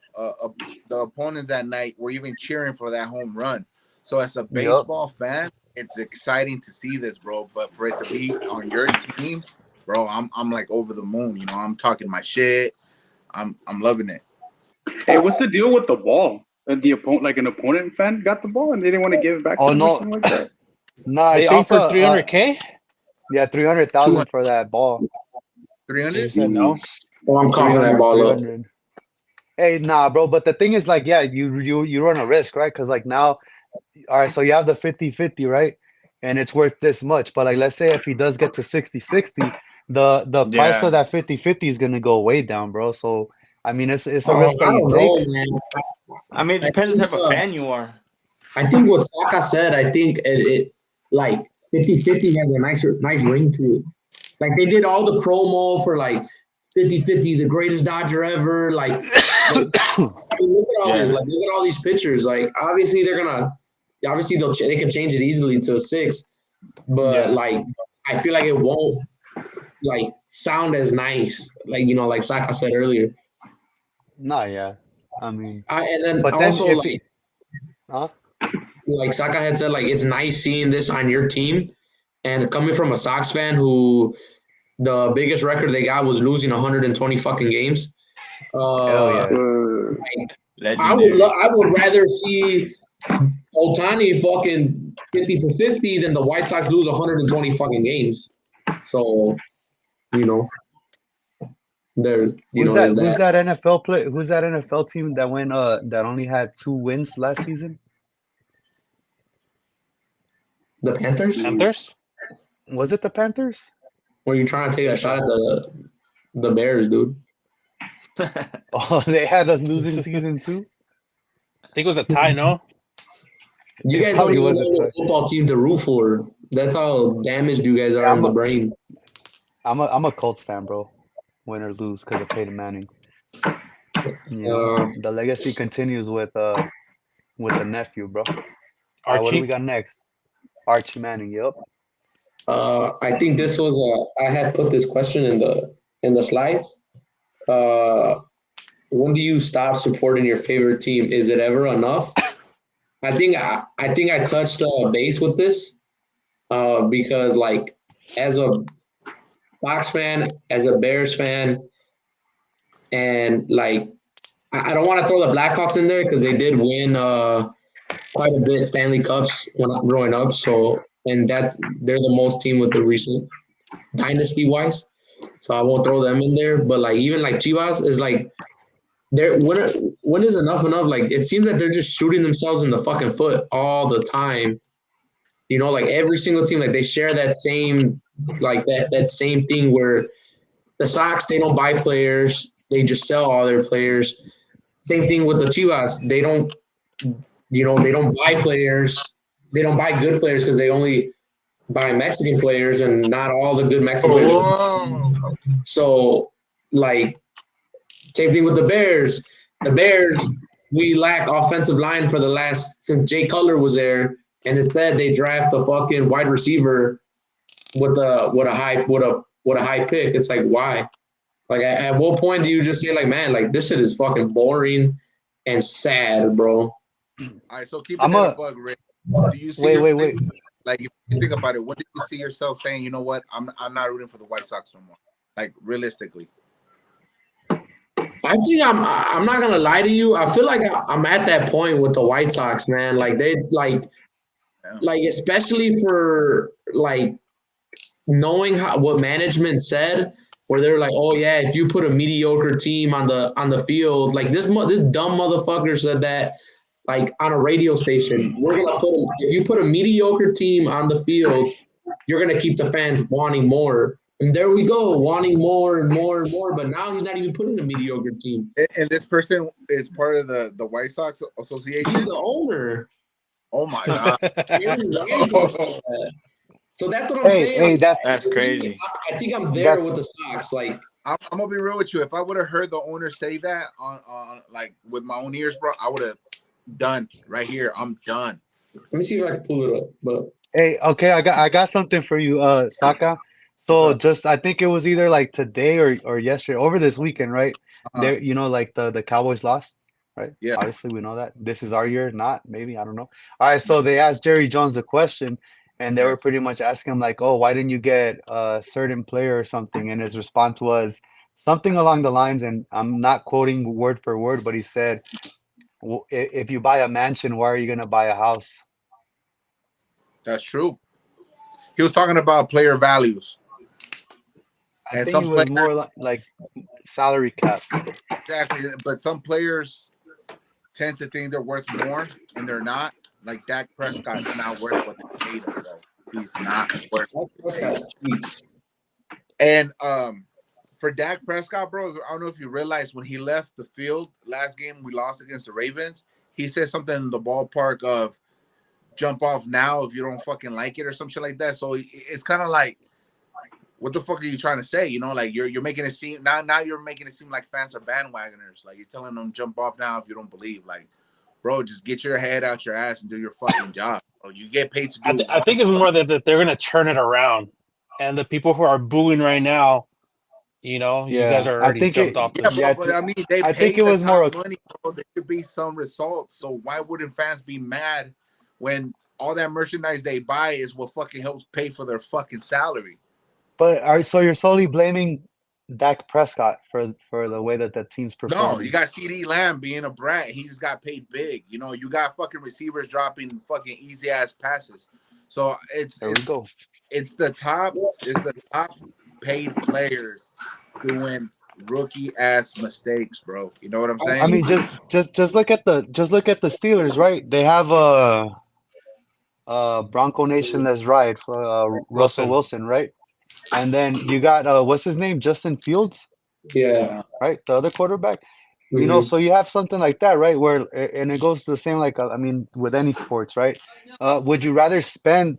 opponents that night were even cheering for that home run. So as a baseball fan, it's exciting to see this, bro. But for it to be on your team, bro, I'm like over the moon. You know, I'm talking my shit. I'm loving it. Hey, what's the deal with the ball? The opponent, like an opponent fan, got the ball and they didn't want to give it back to him or something like that. No, They I think offered $300K. yeah, 300,000 for that ball. 300. He said no. Well, I'm coughing that ball up. 300. Hey, nah, bro. But the thing is, like, yeah, you run a risk, right? Because like now, all right, so you have the 50-50, right? And it's worth this much. But like, let's say if he does get to 60-60, the price of that 50-50 is gonna go way down, bro. So I mean, it's a risk that you take. Man. I mean, it depends on the type of fan you are. I think what Saka said, I think it like 50-50 has a nice ring to it. Like they did all the promo for like 50-50, the greatest Dodger ever. Like, I mean, look at all this. Like, look at all these pictures. Like, obviously they can change it easily to a 6, but like I feel like it won't like sound as nice. Like like Saka said earlier. Nah, yeah. I mean, but also like Saka had said, like it's nice seeing this on your team, and coming from a Sox fan who the biggest record they got was losing 120 fucking games. Hell yeah. I would rather see Otani fucking 50 for 50 than the White Sox lose 120 fucking games. So, there's who's that NFL play? Who's that NFL team that went that only had 2 wins last season? The Panthers? Was it the Panthers? Or you trying to take a shot at the Bears, dude? Oh, they had us losing season 2? I think it was a tie, no? You guys don't even know what football team to root for. That's how damaged you guys are in the brain. I'm a Colts fan, bro. Win or lose because of Peyton Manning. The legacy continues with the nephew, bro. All right, what do we got next? Archie Manning. Yep. I think this was I had put this question in the slides. When do you stop supporting your favorite team? Is it ever enough? I think I touched base with this because like as a Sox fan, as a Bears fan, and like I don't want to throw the Blackhawks in there because they did win quite a bit Stanley Cups when I'm growing up. So and they're the most team with the recent dynasty wise. So I won't throw them in there. But like even like Chivas is like when is enough? Like it seems that they're just shooting themselves in the fucking foot all the time. Like every single team, like they share that same like that same thing where the Sox, they don't buy players, they just sell all their players. Same thing with the Chivas. They don't buy players. They don't buy good players because they only buy Mexican players and not all the good Mexican players. So, like, same thing with the Bears. The Bears, we lack offensive line for since Jay Cutler was there, and instead they draft a fucking wide receiver with a high pick. It's like, why? Like, at what point do you just say, like, man, like, this shit is fucking boring and sad, bro? All right, so keep it in a bug, Rick. Do you see wait. Like, if you think about it, what do you see yourself saying? You know what? I'm not rooting for the White Sox no more. Like, realistically. I think I'm not gonna lie to you. I feel like I'm at that point with the White Sox, man. Like they like especially for like knowing what management said where they're like, oh yeah, if you put a mediocre team on the field, like this dumb motherfucker said that, like on a radio station, if you put a mediocre team on the field, you're gonna keep the fans wanting more. And there we go, wanting more and more and more. But now he's not even putting a mediocre team. And this person is part of the White Sox Association. He's the owner. Oh my god! So that's what I'm saying. Hey, That's crazy. I think I'm there with the Sox. Like I'm gonna be real with you. If I would have heard the owner say that on like with my own ears, bro, I would have done right here. I'm done. Let me see if I can pull it up. But hey, okay, I got something for you, Saka. So just I think it was either like today or yesterday, over this weekend, right? There, you know, like the Cowboys lost, right? Yeah. Obviously, we know that. This is our year, not maybe, I don't know. All right, so they asked Jerry Jones the question, and they were pretty much asking him like, "Oh, why didn't you get a certain player or something?" And his response was something along the lines, and I'm not quoting word for word, but he said, "If you buy a mansion, why are you gonna buy a house?" That's true. He was talking about player values. I think it was more like salary cap. Exactly, but some players tend to think they're worth more, and they're not. Like Dak Prescott's not worth what they paid him, though. He's not worth what they paid him. And for Dak Prescott, bro, I don't know if you realize when he left the field last game we lost against the Ravens, he said something in the ballpark of "jump off now if you don't fucking like it" or some shit like that. So it's kind of like, what the fuck are you trying to say? You know, like you're making it seem now you're making it seem like fans are bandwagoners. Like you're telling them jump off now if you don't believe. Like, bro, just get your head out your ass and do your fucking job. Bro. You get paid to do. I think it's more that they're gonna turn it around, and the people who are booing right now, you know, you guys are already jumped off. But I mean, I think it was more money. Bro. There should be some results. So why wouldn't fans be mad when all that merchandise they buy is what fucking helps pay for their fucking salary? But so you're solely blaming Dak Prescott for the way that the team's performing? No, you got CeeDee Lamb being a brat. He just got paid big. You know, you got fucking receivers dropping fucking easy ass passes. So it's the top paid players doing rookie ass mistakes, bro. You know what I'm saying? I mean, just look at the Steelers, right? They have Bronco Nation that's right, Russell Wilson, right? And then you got what's his name, Justin Fields, right, the other quarterback. You know, so you have something like that, right? Where and it goes the same, like I mean, with any sports, right? Would you rather spend,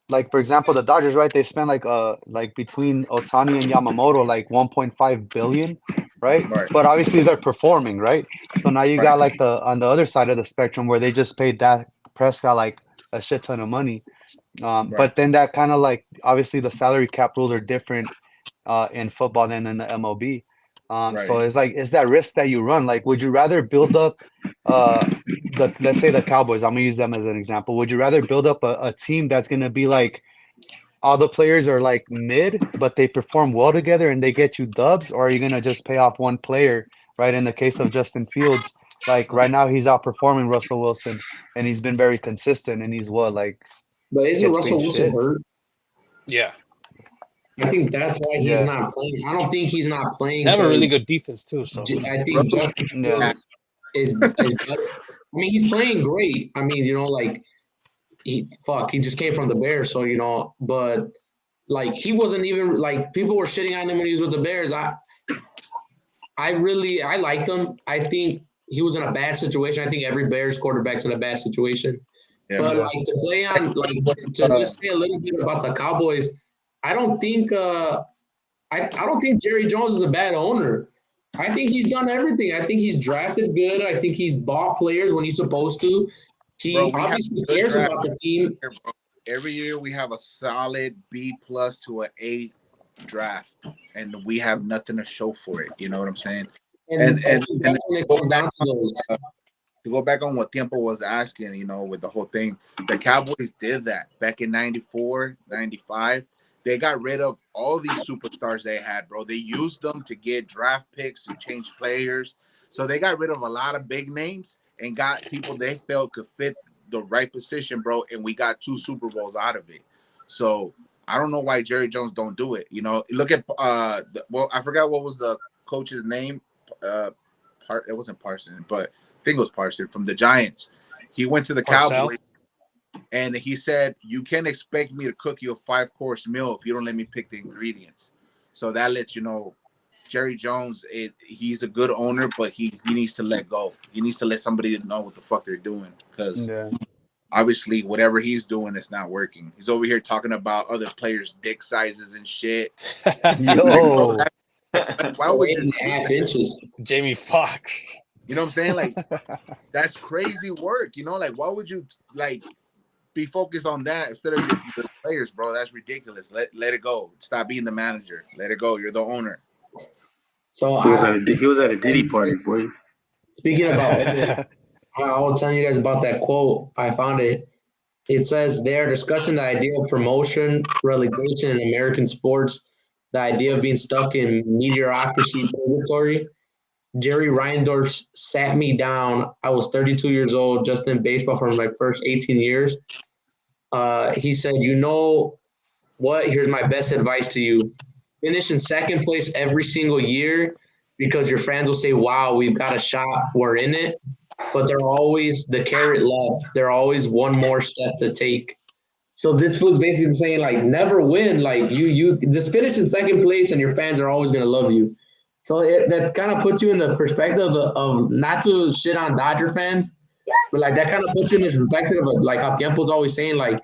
like for example, the Dodgers, right? They spend like between Ohtani and Yamamoto like 1.5 billion, right? But obviously they're performing, right? So now you got like on the other side of the spectrum where they just paid Dak Prescott like a shit ton of money. But then that kind of like, obviously the salary cap rules are different in football than in the MLB. So it's like, is that risk that you run? Like, would you rather build up let's say the Cowboys, I'm gonna use them as an example. Would you rather build up a team that's gonna be like all the players are like mid, but they perform well together and they get you dubs, or are you gonna just pay off one player, right? In the case of Justin Fields, like right now he's outperforming Russell Wilson and he's been very consistent, and he's But isn't Russell Wilson hurt? Yeah. I think that's why he's not playing. I don't think he's not playing. They have a really good defense too. So I think Justin Fields is better. I mean, he's playing great. I mean, you know, like he just came from the Bears, so you know, but like he wasn't even like, people were shitting on him when he was with the Bears. I liked him. I think he was in a bad situation. I think every Bears quarterback's in a bad situation. But like to play on, like to just say a little bit about the Cowboys, I don't think I don't think Jerry Jones is a bad owner. I think he's done everything. I think he's drafted good. I think he's bought players when he's supposed to. He obviously cares about the team. Every year we have a solid B+ to an A draft, and we have nothing to show for it. You know what I'm saying? And to go back on what Tiempo was asking, you know, with the whole thing, the Cowboys did that back in 94, 95. They got rid of all these superstars they had, bro. They used them to get draft picks and change players. So they got rid of a lot of big names and got people they felt could fit the right position, bro. And we got 2 Super Bowls out of it. So I don't know why Jerry Jones don't do it. You know, look at I forgot what was the coach's name. It wasn't Parson, but I think it was Parson from the Giants. He went to the Cowboys, and he said, "You can't expect me to cook you a 5-course meal if you don't let me pick the ingredients." So that lets you know, Jerry Jones, he's a good owner, but he needs to let go. He needs to let somebody know what the fuck they're doing, because obviously whatever he's doing is not working. He's over here talking about other players' dick sizes and shit. Yo. Why would you? Inches. Jamie Foxx. You know what I'm saying? Like, that's crazy work. You know, like, why would you like be focused on that instead of your players, bro? That's ridiculous. Let it go. Stop being the manager. Let it go. You're the owner. So he was at a Diddy party, boy. Speaking about, I was telling you guys about that quote. I found it. It says they are discussing the idea of promotion, relegation in American sports, the idea of being stuck in mediocrity purgatory. Jerry Reindorf sat me down. I was 32 years old, just in baseball for my first 18 years. He said, "You know what? Here's my best advice to you. Finish in second place every single year, because your fans will say, 'Wow, we've got a shot. We're in it.' But they're always the carrot left. They're always one more step to take." So this was basically saying, like, never win. Like, you just finish in second place, and your fans are always going to love you. So that kind of puts you in the perspective of not to shit on Dodger fans, but like that kind of puts you in this perspective of like how Tiempo's always saying, like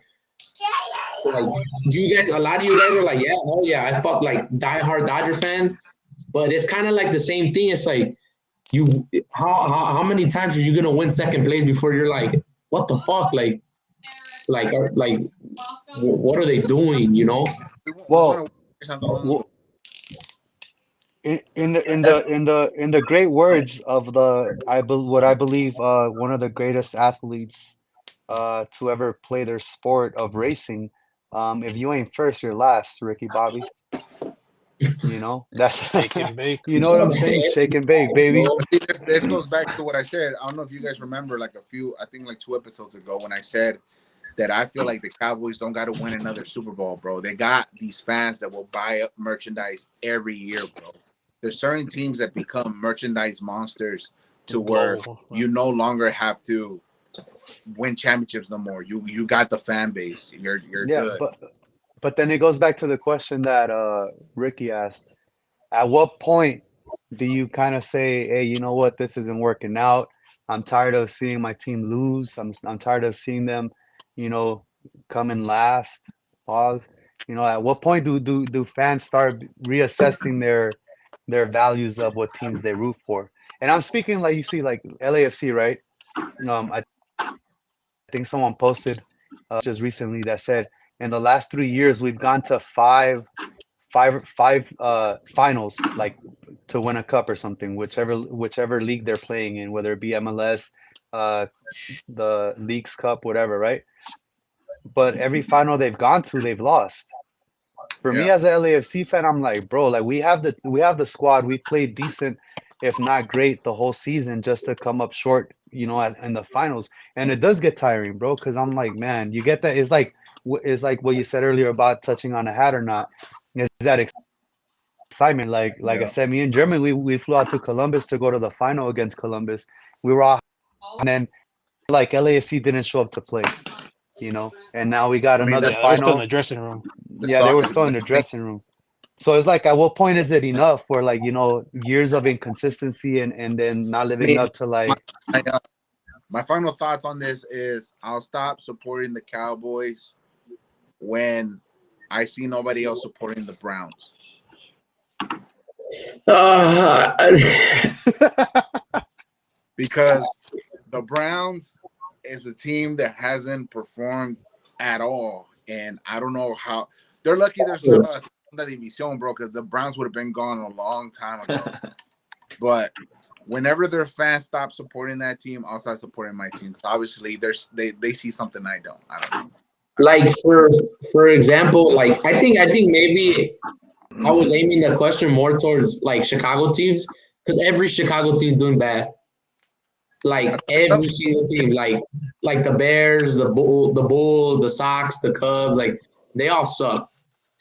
you guys, a lot of you guys are like, yeah, oh yeah, I fuck like diehard Dodger fans, but it's kind of like the same thing. It's like how many times are you gonna win second place before you're like, what the fuck, like what are they doing? You know? Well, in the great words of what I believe one of the greatest athletes to ever play their sport of racing, if you ain't first, you're last, Ricky Bobby. You know, that's shake and bake. You know what I'm saying? Shake and bake, baby. This goes back to what I said. I don't know if you guys remember, like I think like 2 episodes ago, when I said that I feel like the Cowboys don't got to win another Super Bowl, bro. They got these fans that will buy up merchandise every year, bro. There's certain teams that become merchandise monsters to where you no longer have to win championships no more. You got the fan base. You're good. But then it goes back to the question that Ricky asked. At what point do you kind of say, hey, you know what, this isn't working out. I'm tired of seeing my team lose. I'm tired of seeing them, you know, come in last. Pause. You know, at what point do fans start reassessing their values of what teams they root for? And I'm speaking like, you see, like LAFC, right? I think someone posted just recently that said in the last 3 years we've gone to five finals, like to win a cup or something, whichever league they're playing in, whether it be MLS, the Leagues Cup, whatever, right? But every final they've gone to, they've lost. For me as an LAFC fan, I'm like, bro, like we have the squad. We played decent, if not great, the whole season just to come up short, you know, in the finals. And it does get tiring, bro, because I'm like, man, you get that. It's like what you said earlier about touching on a hat or not. Is that excitement? Like I said, me and Germany, we flew out to Columbus to go to the final against Columbus. We were all, and then like LAFC didn't show up to play, you know, and now we got another final. They were still in the dressing room. Yeah, they were still in the dressing room. So it's like, at what point is it enough for, like, you know, years of inconsistency and then not living up to like. My final thoughts on this is I'll stop supporting the Cowboys when I see nobody else supporting the Browns. Because the Browns is a team that hasn't performed at all. And I don't know how. They're lucky there's not a Segunda División, bro, because the Browns would have been gone a long time ago. But whenever their fans stop supporting that team, I'll start supporting my team. Because obviously they see something I don't know. Like for example, like I think maybe I was aiming the question more towards like Chicago teams, because every Chicago team is doing bad. Like every single team, like the Bears, the Bulls, the Sox, the Cubs, like they all suck.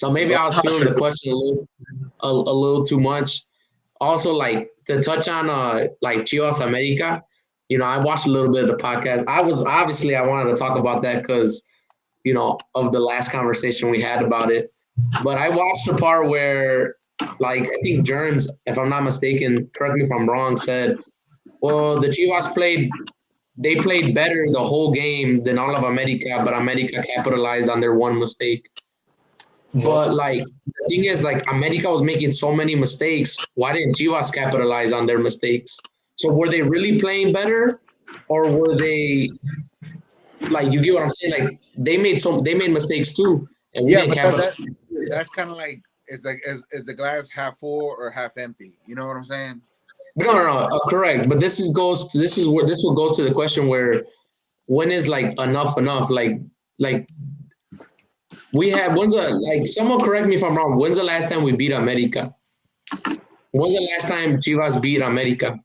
So maybe I was feeling the question a little too much. Also, like to touch on like Chivas America, you know, I watched a little bit of the podcast. I wanted to talk about that because, you know, of the last conversation we had about it. But I watched the part where, like, I think Germs, if I'm not mistaken, correct me if I'm wrong, said, well, the Chivas played better the whole game than all of America, but America capitalized on their one mistake. But like the thing is, like America was making so many mistakes. Why didn't Chivas capitalize on their mistakes? So were they really playing better, or were they like, you get what I'm saying? Like they made mistakes too, and we didn't capitalize. That's kind of like is the glass half full or half empty? You know what I'm saying? No, correct. But this goes to the question where when is like enough? Like we had someone correct me if I'm wrong. When's the last time we beat America? When's the last time Chivas beat America?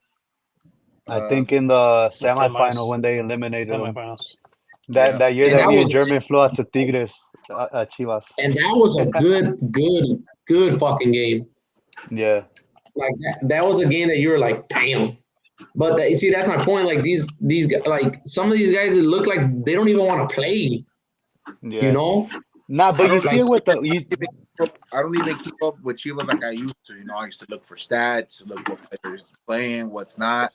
I think in the semifinal when they eliminated them. That year that me and German flew out to Tigres, Chivas. And that was a good fucking game. Yeah. Like that was a game that you were like, damn. But see, that's my point. Like these like some of these guys that look like they don't even want to play. Yeah. You know? Nah, but you see it with I don't even keep up with Chivas like I used to. You know, I used to look for stats, look what players playing, what's not.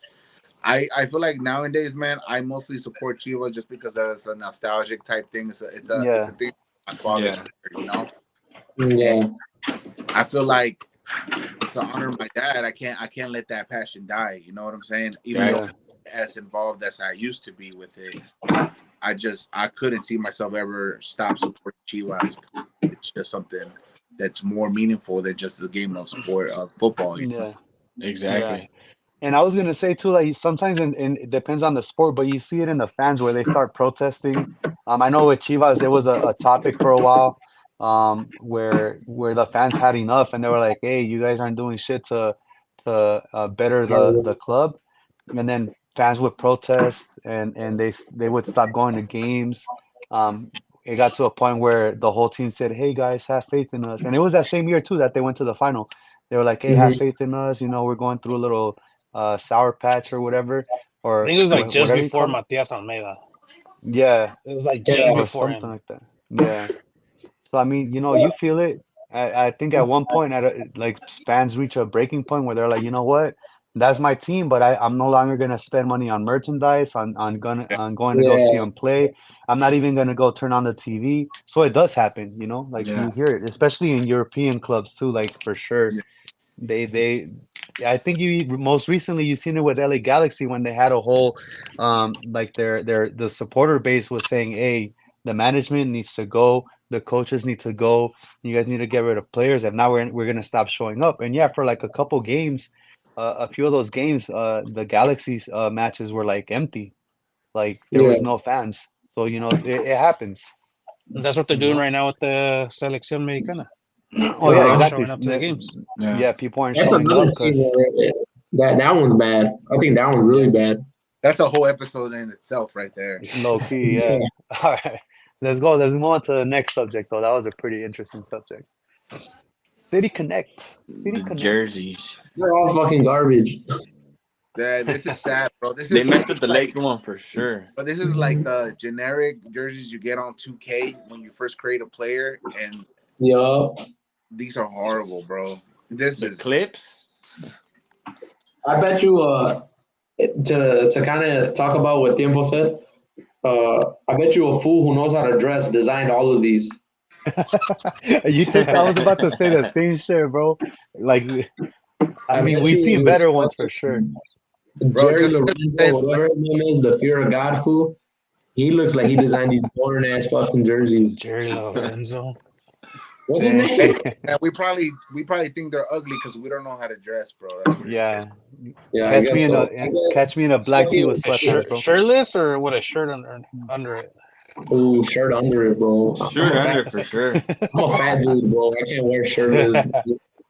I feel like nowadays, man, I mostly support Chivas just because it's a nostalgic type thing. It's a thing. My father, you know. Yeah. I feel like to honor my dad, I can't let that passion die. You know what I'm saying? Even though as involved as I used to be with it, I couldn't see myself ever stop supporting Chivas. It's just something that's more meaningful than just a game of football. You know? Exactly. Yeah. And I was gonna say too, like sometimes it depends on the sport, but you see it in the fans where they start protesting. I know with Chivas, it was a topic for a while, where the fans had enough and they were like, "Hey, you guys aren't doing shit to better the club," and then fans would protest and they would stop going to games. It got to a point where the whole team said, "Hey guys, have faith in us," and it was that same year too that they went to the final. They were like, "Hey, have faith in us. You know, we're going through a little." Sour patch or whatever, or I think it was like just before Matias Almeida. Yeah, it was like just before something him. like that. Yeah. So I mean, you know, you feel it. I think at one point, like fans reach a breaking point where they're like, you know what, that's my team, but I'm no longer gonna spend money on merchandise, on going to go see them play. I'm not even gonna go turn on the TV. So it does happen, you know, like you hear it, especially in European clubs too, like for sure. I think most recently you've seen it with LA Galaxy when they had a whole like the supporter base was saying, hey, the management needs to go, the coaches need to go, you guys need to get rid of players, and now we're gonna stop showing up. And for like a couple games, a few of those games, the Galaxy's matches were like empty, like there was no fans. So you know it happens. That's what they're doing right now with the Selección Mexicana. Oh yeah, exactly. Showing up to the games. Yeah, people aren't That's showing another up team that one's bad. I think that one's really bad. That's a whole episode in itself, right there. Low key, yeah. All right, let's go. Let's move on to the next subject, though. That was a pretty interesting subject. City Connect. Jerseys. They're all fucking garbage. Yeah, this is sad, bro. They messed with the Laker one for sure. But this is like the generic jerseys you get on 2K when you first create a player, and these are horrible, bro. This is clips. I bet you to kind of talk about what Tiempo said. I bet you a fool who knows how to dress designed all of these. I was about to say the same shit, bro. Like, I mean, we see better ones for sure. Bro, Jerry Lorenzo, whatever his name is, the Fear of God fool. He looks like he designed these boring ass fucking jerseys. Jerry Lorenzo. What's his name? And we probably think they're ugly because we don't know how to dress, bro. Yeah. Catch me in a black tee with sweatpants, bro. Shirtless or with a shirt under it? Ooh, shirt under it, bro. Shirt under it for sure. I'm a fat dude, bro. I can't wear shirtless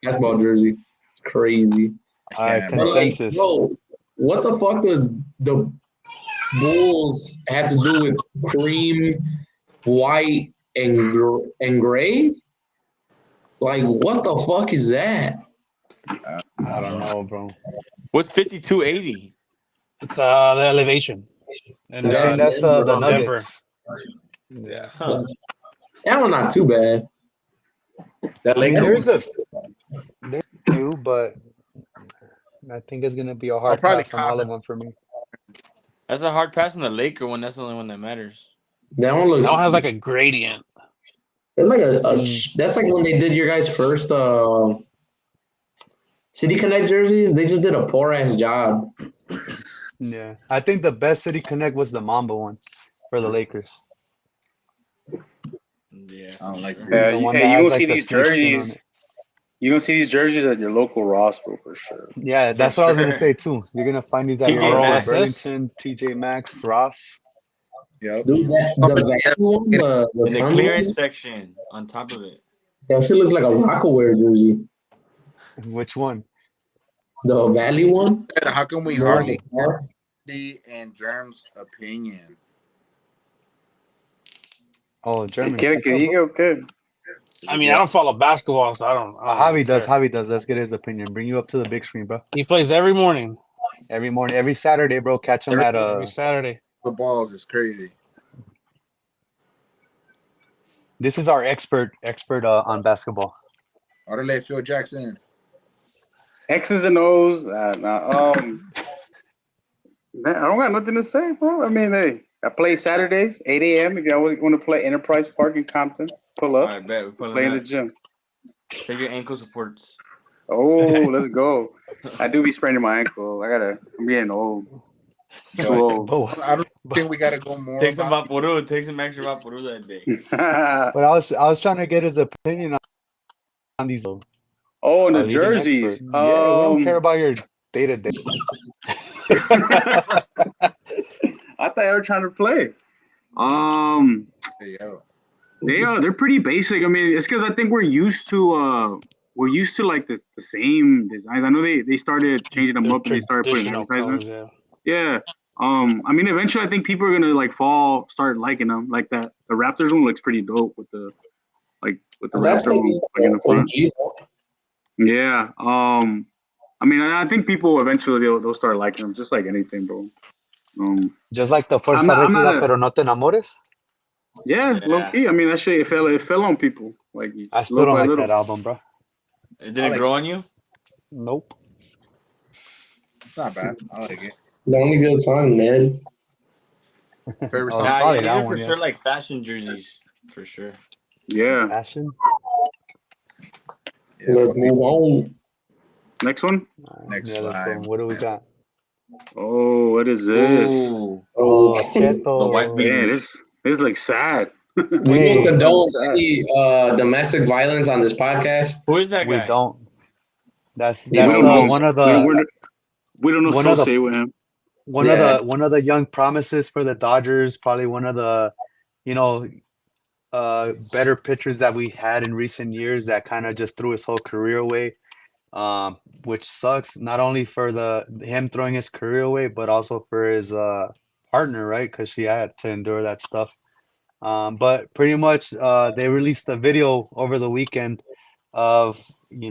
basketball jersey. It's crazy. All right, consensus. Like, bro, what the fuck does the Bulls have to do with cream, white, and gray? Like, what the fuck is that? I don't know, bro. What's 5280? It's the elevation. And I think that's Denver. the Denver. Nuggets. Yeah. Huh. That one not too bad. That I mean, Lakers there's few, but I think it's gonna be a hard probably pass on all cop of them for me. That's a hard pass on the Laker one. That's the only one that matters. That one looks. That one has like a gradient. It's like that's like when they did your guys' first City Connect jerseys. They just did a poor ass job. Yeah, I think the best City Connect was the Mamba one for the Lakers. Yeah. I don't like sure. that. The you one that you has gonna like see the these snake skin on jerseys. it. You gonna see these jerseys at your local Ross, bro, for sure. Yeah, that's what I was gonna say too. You're gonna find these at TJ your Maxx. Burlington, TJ Maxx, Ross. Yep. Dude, the value one, the In the Suns clearance one, section on top of it. that shit looks like a Rockaware jersey. Which one? The Valley one. How can we the hardly star. see and Germ's opinion? Oh, German. ¿Qué quiere que diga o qué? I mean, I don't follow basketball, so I don't Javi does. care. Javi does. Let's get his opinion. Bring you up to the big screen, bro. He plays every morning, Every morning, every Saturday, bro. Catch him at every Saturday. The balls is crazy. This is our expert on basketball. Orale, Phil Jackson. X's and O's. Nah, man, I don't got nothing to say, bro. I mean, hey, I play Saturdays, 8 a.m. If y'all want to play Enterprise Park in Compton, pull All up. right, bet. We're pulling Play in the up. gym. Take your ankle supports. Oh, let's go. I do be spraining my ankle. I'm getting old. Too old. I don't think we got to go more. Take some Vaporub. Take some extra Vaporub that day. But I was trying to get his opinion on these. Oh, and the leading jerseys. expert. Yeah, we don't care about your day to day. I thought you were trying to play. Hey, yo. They're pretty basic. I mean, it's because I think we're used to like the same designs. I know they started changing them up and they started putting Traditional advertisements. colors, Yeah. I mean, eventually, I think people are gonna like start liking them. Like that, the Raptors one looks pretty dope with the That's Raptor one like in the front. OG. Yeah. I mean, I think people eventually they'll start liking them, just like anything, bro. Just like the I'm Fuerza not Regida, a- pero no te enamores. Yeah, Yeah. low key. I mean, that shit it fell on people like I still little don't by like little. that album, bro. It didn't grow on you? Nope. It's not bad. I like it. The only good song, man. Favorite Oh, song? probably These that are one, for yeah. sure like fashion jerseys. For sure. Yeah. Fashion. Yeah, Let's move on. Next one. Next Yeah, let's go. slide. What do we got? Oh, what is this? Ooh. Oh, The Cheto. white Man, beaters. this looks sad. We Hey. don't condone any domestic violence on this podcast. Who is that We guy? don't. That's We don't know. one of we the don't one of the- associate with him. one of the young promises for the Dodgers. Probably one of the, better pitchers that we had in recent years that kind of just threw his whole career away, which sucks not only for him throwing his career away, but also for his partner, right? Because she had to endure that stuff. But pretty much they released a video over the weekend of, and you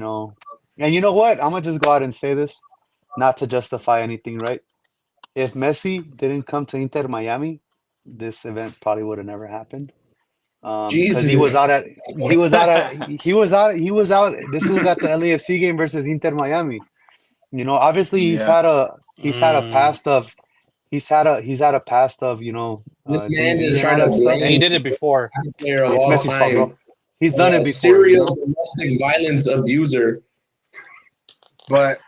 know what? I'm gonna just go out and say this, not to justify anything, right? If Messi didn't come to Inter Miami, this event probably would have never happened. Because he Jesus. was out. This was at the LAFC game versus Inter Miami. Obviously he's Yeah. had a past of This man DV just and trying all to that stuff. blame And he did it before. player of It's all Messi's fault, bro. time. He's done it A before. serial domestic violence abuser. But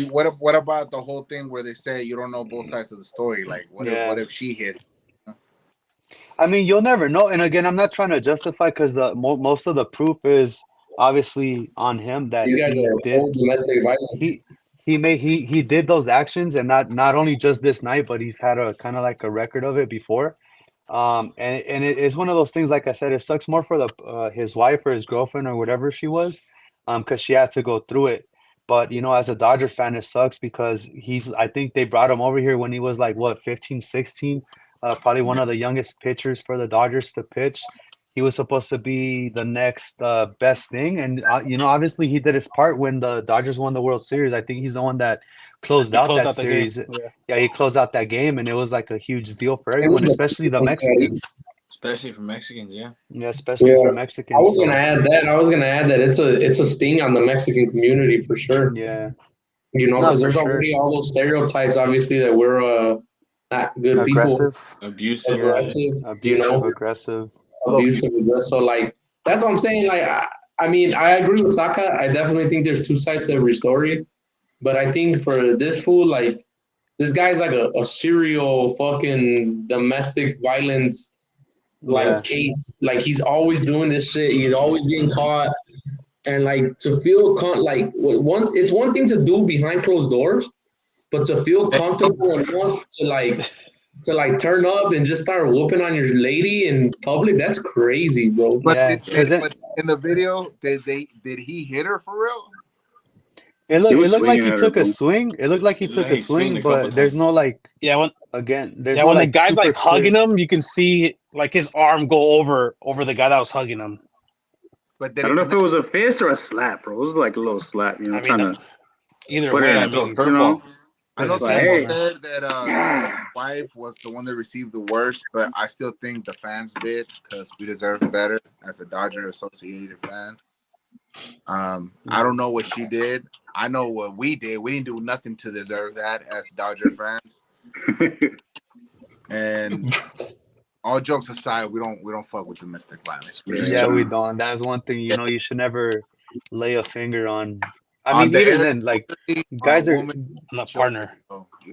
what about the whole thing where they say you don't know both sides of the story? Like, what if she hit? I mean, you'll never know. And again, I'm not trying to justify because most of the proof is obviously on him that These guys he are did. full domestic violence. He did those actions, and not only just this night, but he's had a kind of like a record of it before. And it's one of those things. Like I said, it sucks more for his wife or his girlfriend or whatever she was, because she had to go through it. But as a Dodger fan, it sucks because I think they brought him over here when he was like 15, 16, probably one of the youngest pitchers for the Dodgers to pitch. he was supposed to be the next best thing, and obviously he did his part when the Dodgers won the World Series. I think he's the one that closed out that series. Yeah, he closed out that game, and it was like a huge deal for everyone, especially the Mexicans. Especially for Mexicans, yeah. Yeah, especially for Mexicans. I was gonna add that. It's a sting on the Mexican community for sure. Yeah. Because there's already all those stereotypes, obviously, that we're not good aggressive. people. Abusive. Aggressive. So, like, that's what I'm saying. Like, I mean, I agree with Saka. I definitely think there's two sides to every story. But I think for this fool, like, this guy's like a serial fucking domestic violence case. Like, he's always doing this shit. He's always getting caught. And like to feel it's one thing to do behind closed doors, but to feel comfortable enough to turn up and just start whooping on your lady in public, that's crazy, bro. But, but in the video, did he hit her for real? It looked like he took a swing. It looked like he took a swing, but there's no when the guy's like hugging him, you can see like his arm go over the guy that was hugging him. But I don't know if it was a fist or a slap, bro. It was like a little slap, either way, I know someone said that wife was the one that received the worst, but I still think the fans did because we deserve better as a Dodger associated fan. I don't know what she did. I know what we did. We didn't do nothing to deserve that as Dodger fans. And all jokes aside, we don't fuck with domestic violence. We don't. That's one thing, you should never lay a finger on. I mean, even then, like, guys are on a partner.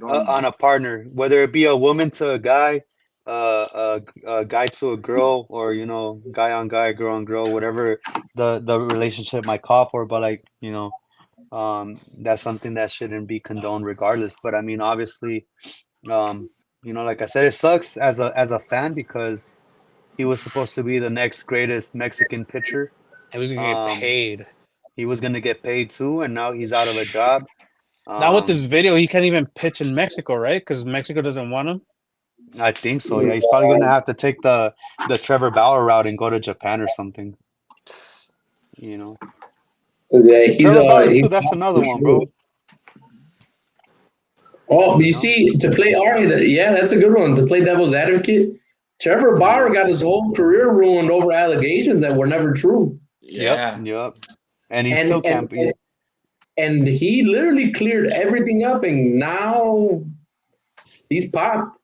On a partner, whether it be a woman to a guy, a guy to a girl, or guy on guy, girl on girl, whatever the relationship might call for. But like, that's something that shouldn't be condoned regardless. But I mean, obviously, like I said, it sucks as a fan because he was supposed to be the next greatest Mexican pitcher. He was gonna get paid. He was gonna get paid too, and now he's out of a job. Now with this video, he can't even pitch in Mexico, right? Because Mexico doesn't want him. I think so. Yeah, he's probably gonna have to take the Trevor Bauer route and go to Japan or something. Yeah, that's another one, bro. Oh, you see, to play that's a good one. To play devil's advocate, Trevor Bauer got his whole career ruined over allegations that were never true. Yeah. Yep. And he still can't be. And he literally cleared everything up, and now he's popped.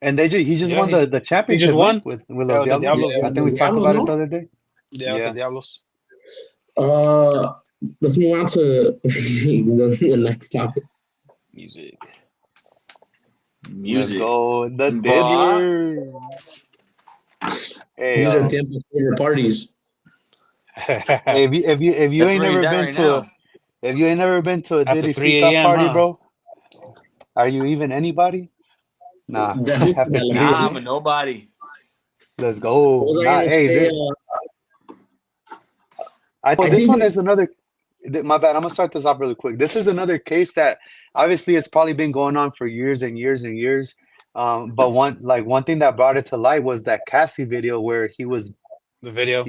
And he just won the championship. He just won with Los Diablos. I think we talked about it the other day. Yeah, the Diablos. Let's move on to the next topic. Music. Let's go. The Diddler. Hey, these are Tampa's favorite parties. Hey, if you ain't never been to a Diddy Freak Up party, bro, are you even anybody? Nah, I'm a nobody. Let's go. This one is another. My bad. I'm gonna start this off really quick. This is another case that obviously it's probably been going on for years and years and years. But one thing that brought it to light was that Cassie video where he was the video.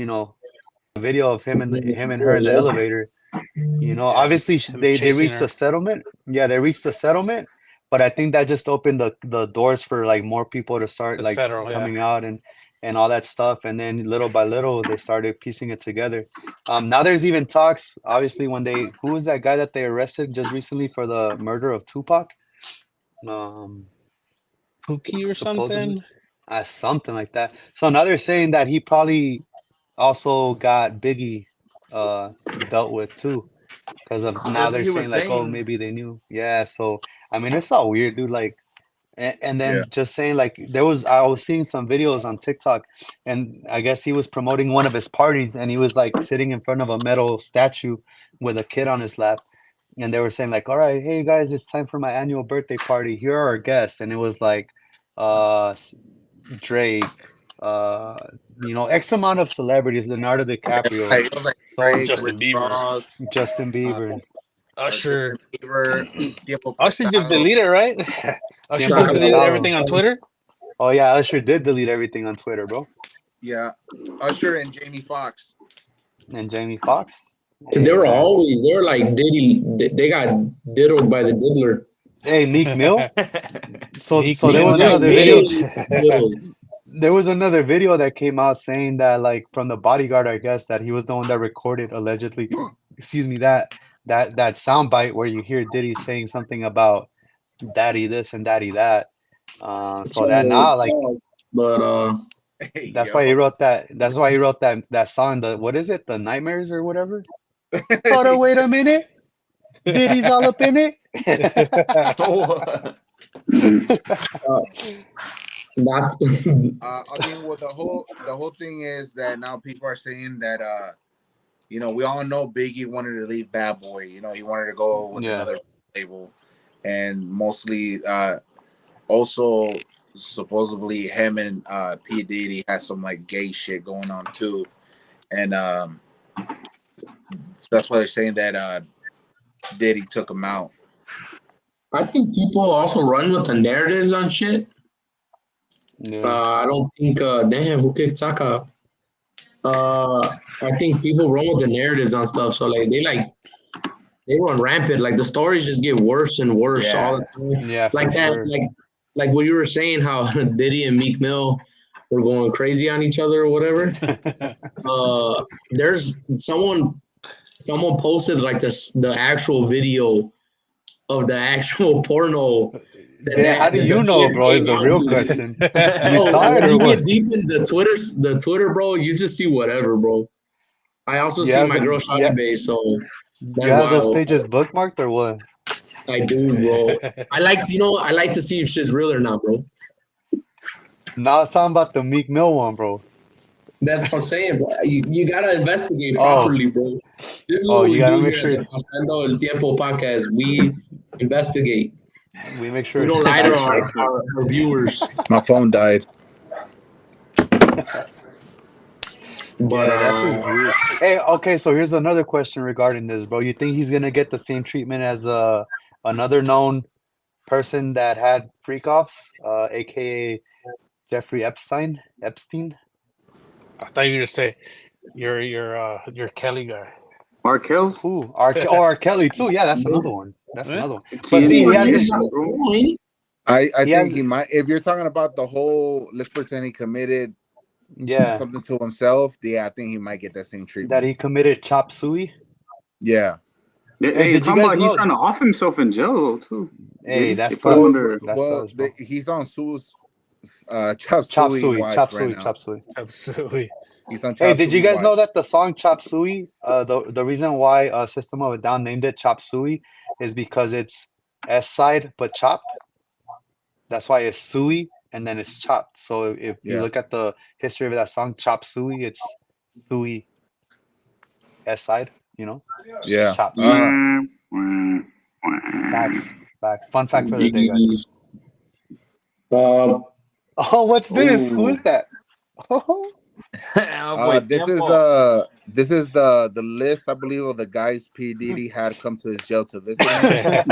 The video of him and her in the elevator. Obviously they reached a settlement. Yeah, they reached a settlement. But I think that just opened the doors for like more people to start coming out and all that stuff. And then little by little they started piecing it together. Now there's even talks, obviously, who was that guy that they arrested just recently for the murder of Tupac? Pookie or something? Something like that. So now they're saying that he probably also got Biggie dealt with too. Because of now they're saying like, oh, maybe they knew. Yeah, so I mean it's all weird, dude. Like, and then just saying like I was seeing some videos on TikTok, and I guess he was promoting one of his parties, and he was like sitting in front of a metal statue with a kid on his lap, and they were saying like, all right, hey guys, it's time for my annual birthday party. Here are our guests, and it was like, Drake, X amount of celebrities, Leonardo DiCaprio, Justin Bieber. Usher just deleted, right? Usher just deleted everything on Twitter. Oh yeah, Usher did delete everything on Twitter, bro. Yeah, Usher and Jamie Foxx. And Jamie Foxx. Because they were like Diddy. They got diddled by the diddler. Hey, Meek Mill. So Meek there was Mill got another video. Diddled. There was another video that came out saying that, like, from the bodyguard, I guess, that he was the one that recorded allegedly. Excuse me, that soundbite where you hear Diddy saying something about daddy this and daddy that. So that now, like, but that's why he wrote that. That's why he wrote that song. The what is it? The Nightmares or whatever. Hold on, wait a minute. Diddy's all up in it. not. I mean, well, the whole thing is that now people are saying that you know, we all know Biggie wanted to leave Bad Boy. You know, he wanted to go with another label, and mostly also supposedly him and P Diddy had some like gay shit going on too, and that's why they're saying that Diddy took him out. I think people also run with the narratives on shit. Yeah. I don't think. Damn, who kicked Saka? I think people run with the narratives on stuff. So like they run rampant. Like the stories just get worse and worse all the time. Yeah, like that. Sure. Like what you were saying, how Diddy and Meek Mill were going crazy on each other or whatever. There's someone posted like the actual video of the actual porno. How do you know, bro? Is the real question. You saw it or you what? get deep in the Twitter, bro. You just see whatever, bro. I also see my girl Shawty base, so you have those pages bookmarked or what? I do, bro. I like to see if shit's real or not, bro. Now it's talking about the Meek Mill one, bro. That's what I'm saying, bro. You gotta investigate properly, bro. This is what we do here at the Pasando el Tiempo Podcast. We investigate. We make sure we don't lie to our viewers. My phone died. But that's just weird. Hey, okay, so here's another question regarding this, bro. You think he's gonna get the same treatment as another known person that had freak-offs, aka Jeffrey Epstein? I thought you were gonna say your Kelly guy. R. Kelly? Who? R. Kelly too. Yeah, that's another one. That's another one. But see, he hasn't. I think he might. If you're talking about the whole, let's pretend he committed something to himself. Yeah, I think he might get that same treatment. That he committed chop suey. Yeah. Hey, did you guys know? He's trying to off himself in jail too. Hey, that's he's on Sue's chop suey. Hey, did you guys know that the song Chop Suey, the reason why System of a Down named it Chop Suey is because it's S side but chopped. That's why it's suey and then it's chopped. So if you look at the history of that song, Chop Suey, it's suey S side, you know? Yeah. Chop. Facts. Fun fact for the day, guys. Oh, what's this? Who is that? This is the list, I believe, of the guys P. Diddy had come to his jail to visit him.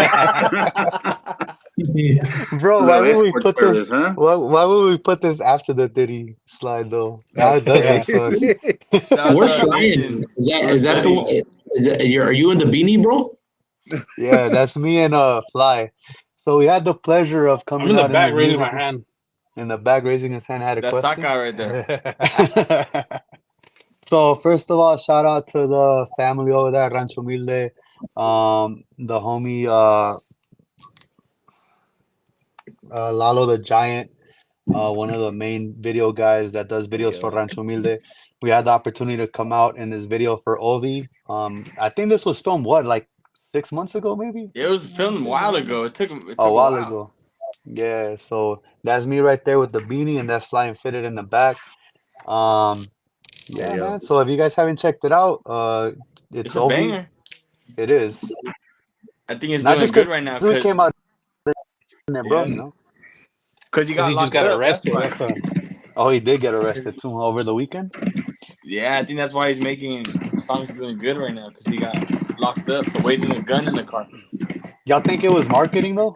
Bro, why would we put this? Huh? Why would we put this after the Diddy slide though? That does make sense. We're flying. Is that the one? Are you in the beanie, bro? Yeah, that's me and Fly. So we had the pleasure of coming. I'm in the out back raising my hand. In the back raising his hand, I had a question. That's that guy right there. So first of all, shout out to the family over there, Rancho Humilde, the homie Lalo the Giant, one of the main video guys that does videos for Rancho Humilde. We had the opportunity to come out in this video for Ovi. I think this was filmed like 6 months ago, maybe. It was filmed a while ago. It took a while ago. Yeah, so that's me right there with the beanie, and that's Flying Fitted in the back. Yeah, man. So if you guys haven't checked it out, it's a banger. It is. I think it's not doing good right now. It came out, bro. You know, because he just got arrested. Oh, he did get arrested too over the weekend. Yeah, I think that's why he's making songs doing good right now, because he got locked up for waving a gun in the car. Y'all think it was marketing though?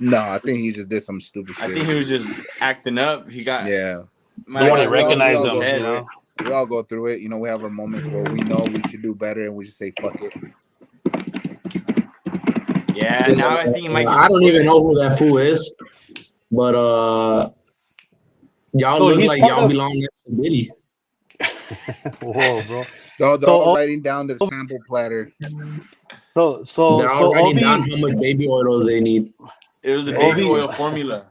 No, I think he just did some stupid shit. I think he was just acting up. He got Nobody recognized them, you know. We all go through it. You know, we have our moments where we know we should do better, and we just say fuck it. Yeah, now I think I don't even know who that fool is, but y'all look like y'all belong next to Diddy. Whoa, bro! They're all writing down their sample platter. So they're all writing down how much baby oil they need. It was the baby oil formula.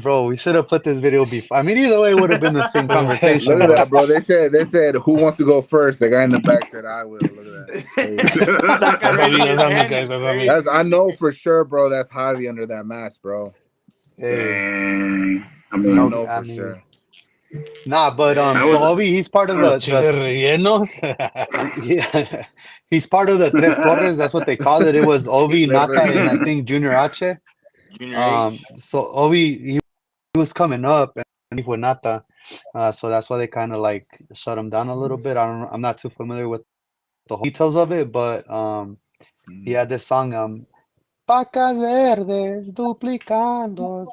Bro, we should have put this video before. I mean, either way, it would have been the same conversation. Look at that, bro. They said, who wants to go first? The guy in the back said, I will. Look at that. I know for sure, bro. That's Javi under that mask, bro. Hey. I know for sure. Nah, but so Obi, he's part of the yeah, he's part of the Tres Torres. That's what they call it. It was Obi, Nata, and I think Junior H. So Obi, he was coming up and with Nata, so that's why they kind of like shut him down a little bit. I'm not too familiar with the whole details of it, but he had this song, Pacas verdes duplicando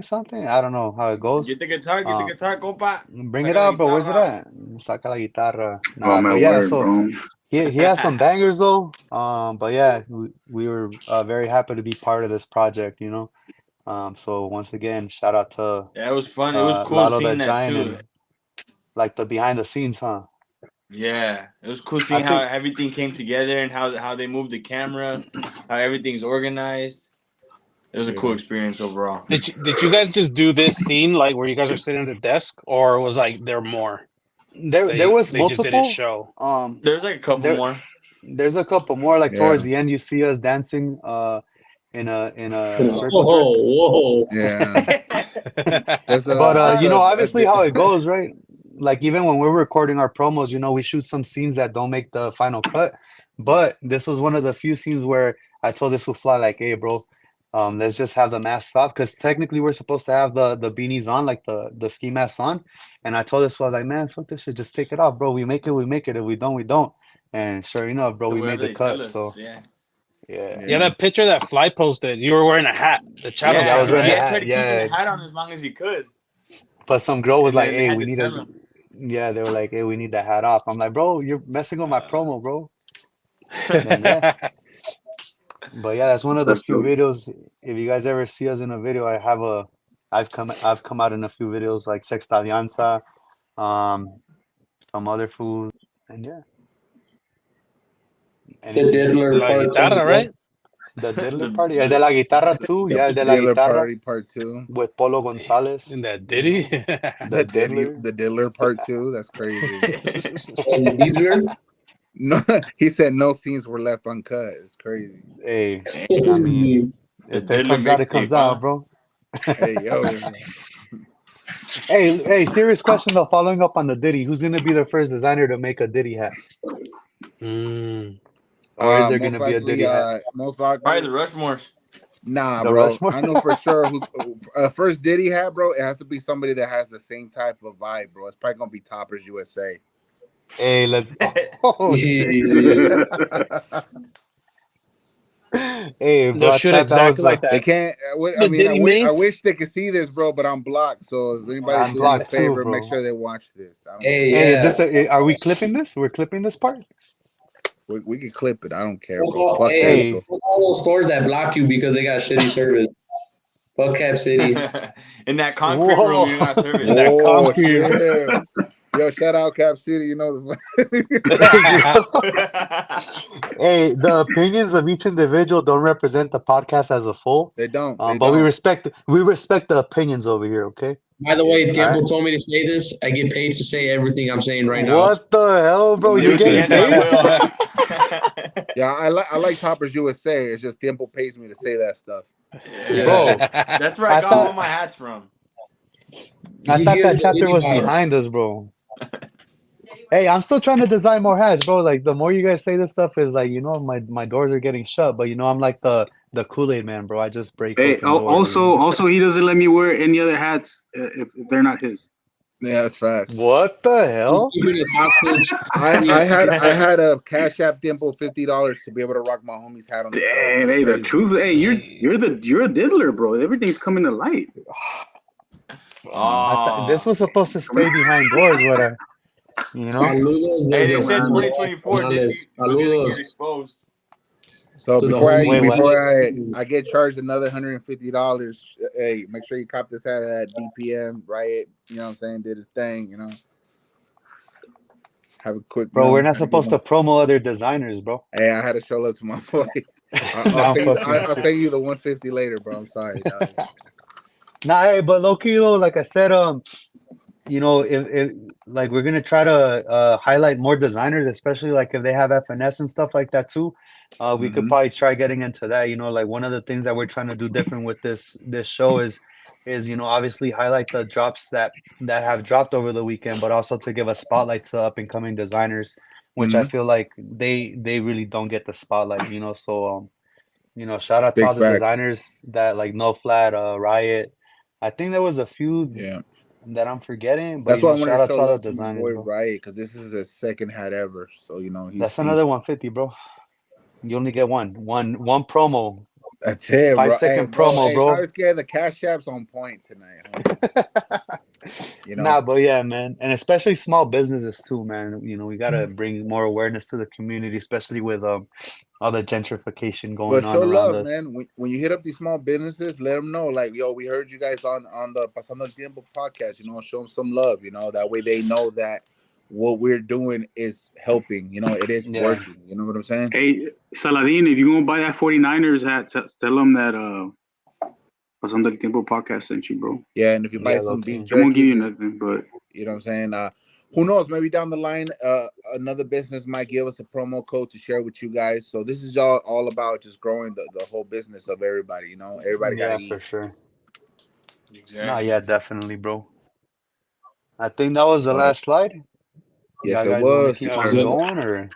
something. I don't know how it goes. Get the guitar, compa. Bring it out, bro. Where's it at? Saca la guitarra. Nah, but yeah, so he has some bangers though. But yeah, we were very happy to be part of this project, you know. So once again, shout out to it was fun. It was cool seeing that too. And, like the behind the scenes, huh? Yeah, it was cool seeing how everything came together and how they moved the camera, how everything's organized. It was a cool experience overall. Did you guys just do this scene like where you guys are sitting at the desk, or was like there more? There was multiple. Just didn't show. There's like a couple more. There's a couple more. Like towards the end, you see us dancing in a circle. Whoa! Yeah. But you know, obviously how it goes, right? Like even when we're recording our promos, you know, we shoot some scenes that don't make the final cut. But this was one of the few scenes where I told this fly like, "Hey, bro, let's just have the masks off," because technically we're supposed to have the beanies on, like the ski masks on. And I told this like, "Man, fuck this shit, just take it off, bro. We make it, we make it. If we don't, we don't." And sure enough, bro, we made the cut. So yeah. That picture that Fly posted, you were wearing a hat. The channel, I was wearing a hat. Tried to keep the hat on as long as you could. But some girl was like, "Hey, we need a." Yeah, they were like, "Hey, we need the hat off." I'm like, "Bro, you're messing with my promo, bro." Then, but yeah, that's one of the few videos. If you guys ever see us in a video, I've come out in a few videos like Sexta Alianza, some other food, and yeah. The Diddler guitarra, right? The Diddler party, el de la guitarra too. Yeah, el de la guitarra party part 2 with Polo Gonzalez. And that Diddy. The Diddler part 2. That's crazy. The Diddler. No, he said no scenes were left uncut. It's crazy. Hey, I mean, if it comes out, it comes out, bro. Hey, yo. Hey, serious question though. Following up on the Diddy, who's gonna be the first designer to make a Diddy hat? Or is there gonna be a Diddy hat? Most likely, probably the Rushmores. Nah, bro. I know for sure who's first Diddy hat, bro. It has to be somebody that has the same type of vibe, bro. It's probably gonna be Toppers USA. Hey, let's. Oh, shit. Hey, bro, no shit exactly like that. They can't. I wish they could see this, bro, but I'm blocked. So if anybody doing a favor, make sure they watch this. Hey, is this? Are we clipping this? We're clipping this part. We can clip it. I don't care, bro. Fuck that. All those stores that block you because they got shitty service. Fuck Cap City. In that concrete room, you got service. In that concrete room. Yo, shout out Cap City. You know. Hey, the opinions of each individual don't represent the podcast as a whole. They don't. But we respect the opinions over here. Okay. By the way, Tiempo told me to say this. I get paid to say everything I'm saying right now. What the hell, bro? You're getting paid? Yeah, I like Toppers USA. It's just Tiempo pays me to say that stuff. Yeah. Bro, that's where I got all my hats from. I thought that chapter was behind us, bro. Hey, I'm still trying to design more hats, bro. Like the more you guys say this stuff is like, you know, my doors are getting shut, but you know, I'm like the Kool-Aid man, bro. I just break. Hey, also he doesn't let me wear any other hats if they're not his. Yeah, that's facts. What the hell? He's keeping his hostage. I had a Cash App Dimple $50 to be able to rock my homie's hat on the show. Dang, hey, the truth. Hey, you're a diddler, bro. Everything's coming to light. This was supposed to stay behind doors, whatever. You know. Hey, they said 2024 was gonna get exposed. So before I get charged another $150, hey, make sure you cop this hat at DPM, Riot. You know what I'm saying? Did his thing, you know. Have a quick. Bro, we're not supposed to promo other designers, bro. Hey, I had to show love to my boy. I'll send you the 150 later, bro. I'm sorry. Nah, hey, but low-key though, like I said, you know, if like we're gonna try to highlight more designers, especially like if they have FNS and stuff like that too. We could probably try getting into that. You know, like one of the things that we're trying to do different with this show is you know, obviously highlight the drops that have dropped over the weekend, but also to give a spotlight to up and coming designers, which I feel like they really don't get the spotlight. You know, so you know, shout out to all the designers that like No Flat, Riot. I think there was a few that I'm forgetting, but that's you know, why I shout want out to to show all the love to my designers, boy bro. Riot, because this is his second hat ever. So you know, That's another 150, bro. You only get one promo. That's it, 5-second promo, bro. I was scared the Cash App's on point tonight. You know, Nah, but yeah, man, and especially small businesses too, man. You know, we gotta bring more awareness to the community, especially with all the gentrification going on around us. Man. When you hit up these small businesses, let them know, like, yo, we heard you guys on the Pasando el Tiempo podcast. You know, show them some love. You know, that way they know that what we're doing is helping. You know, it is working. You know what I'm saying? Hey, Saladin, if you're gonna buy that 49ers hat, tell them that Pasando el Tiempo podcast sent you, bro. Yeah, and if you buy some beef jerky, I won't give you nothing, but you know what I'm saying? Who knows? Maybe down the line, another business might give us a promo code to share with you guys. So this is all about just growing the whole business of everybody. You know, everybody got to eat. For sure. Exactly. Nah, yeah, definitely, bro. I think that was the last slide. Yes, it was. Keep on going, or?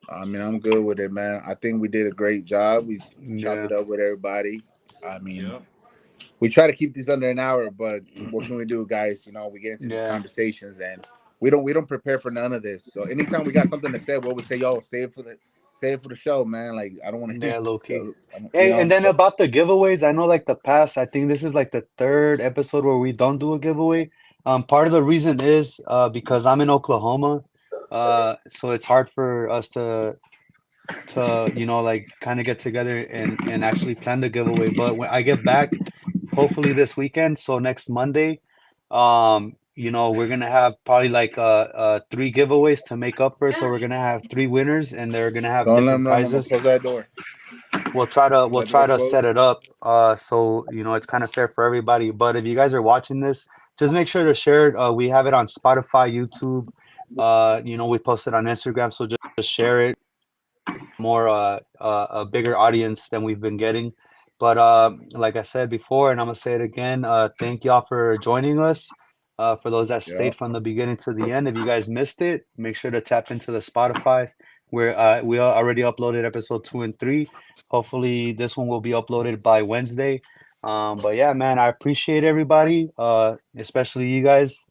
I mean, I'm good with it, man. I think we did a great job. We chopped it up with everybody. I mean, we try to keep these under an hour, but what can we do, guys? You know, we get into these conversations and we don't prepare for none of this. So anytime we got something to say, we always say, "Yo, say it for the show, man." Like, I don't want to. Yeah, low key. Hey, and then about the giveaways, I know like the past. I think this is like the third episode where we don't do a giveaway. Part of the reason is because I'm in Oklahoma, so it's hard for us to you know, like kind of get together and actually plan the giveaway. But when I get back, hopefully this weekend, so next Monday, you know, we're gonna have probably like 3 giveaways to make up for. So we're gonna have 3 winners, and they're gonna have different prizes. Close that door. We'll try to set it up so you know it's kind of fair for everybody. But if you guys are watching this, just make sure to share it. We have it on Spotify, YouTube. You know, we post it on Instagram, so just share it. More a bigger audience than we've been getting. But like I said before, and I'm gonna say it again, thank y'all for joining us. For those that stayed from the beginning to the end, if you guys missed it, make sure to tap into the Spotify where we already uploaded episode 2 and 3. Hopefully this one will be uploaded by Wednesday. But yeah, man, I appreciate everybody, especially you guys,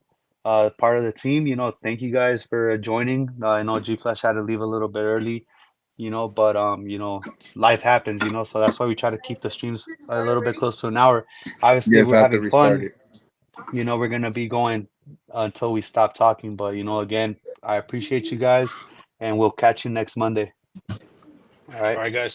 part of the team. You know, thank you guys for joining. I know G Flash had to leave a little bit early, you know, but you know, life happens, you know, so that's why we try to keep the streams a little bit close to an hour. Obviously, we're having fun. You know, we're gonna be going until we stop talking. But you know, again, I appreciate you guys, and we'll catch you next Monday. All right, guys.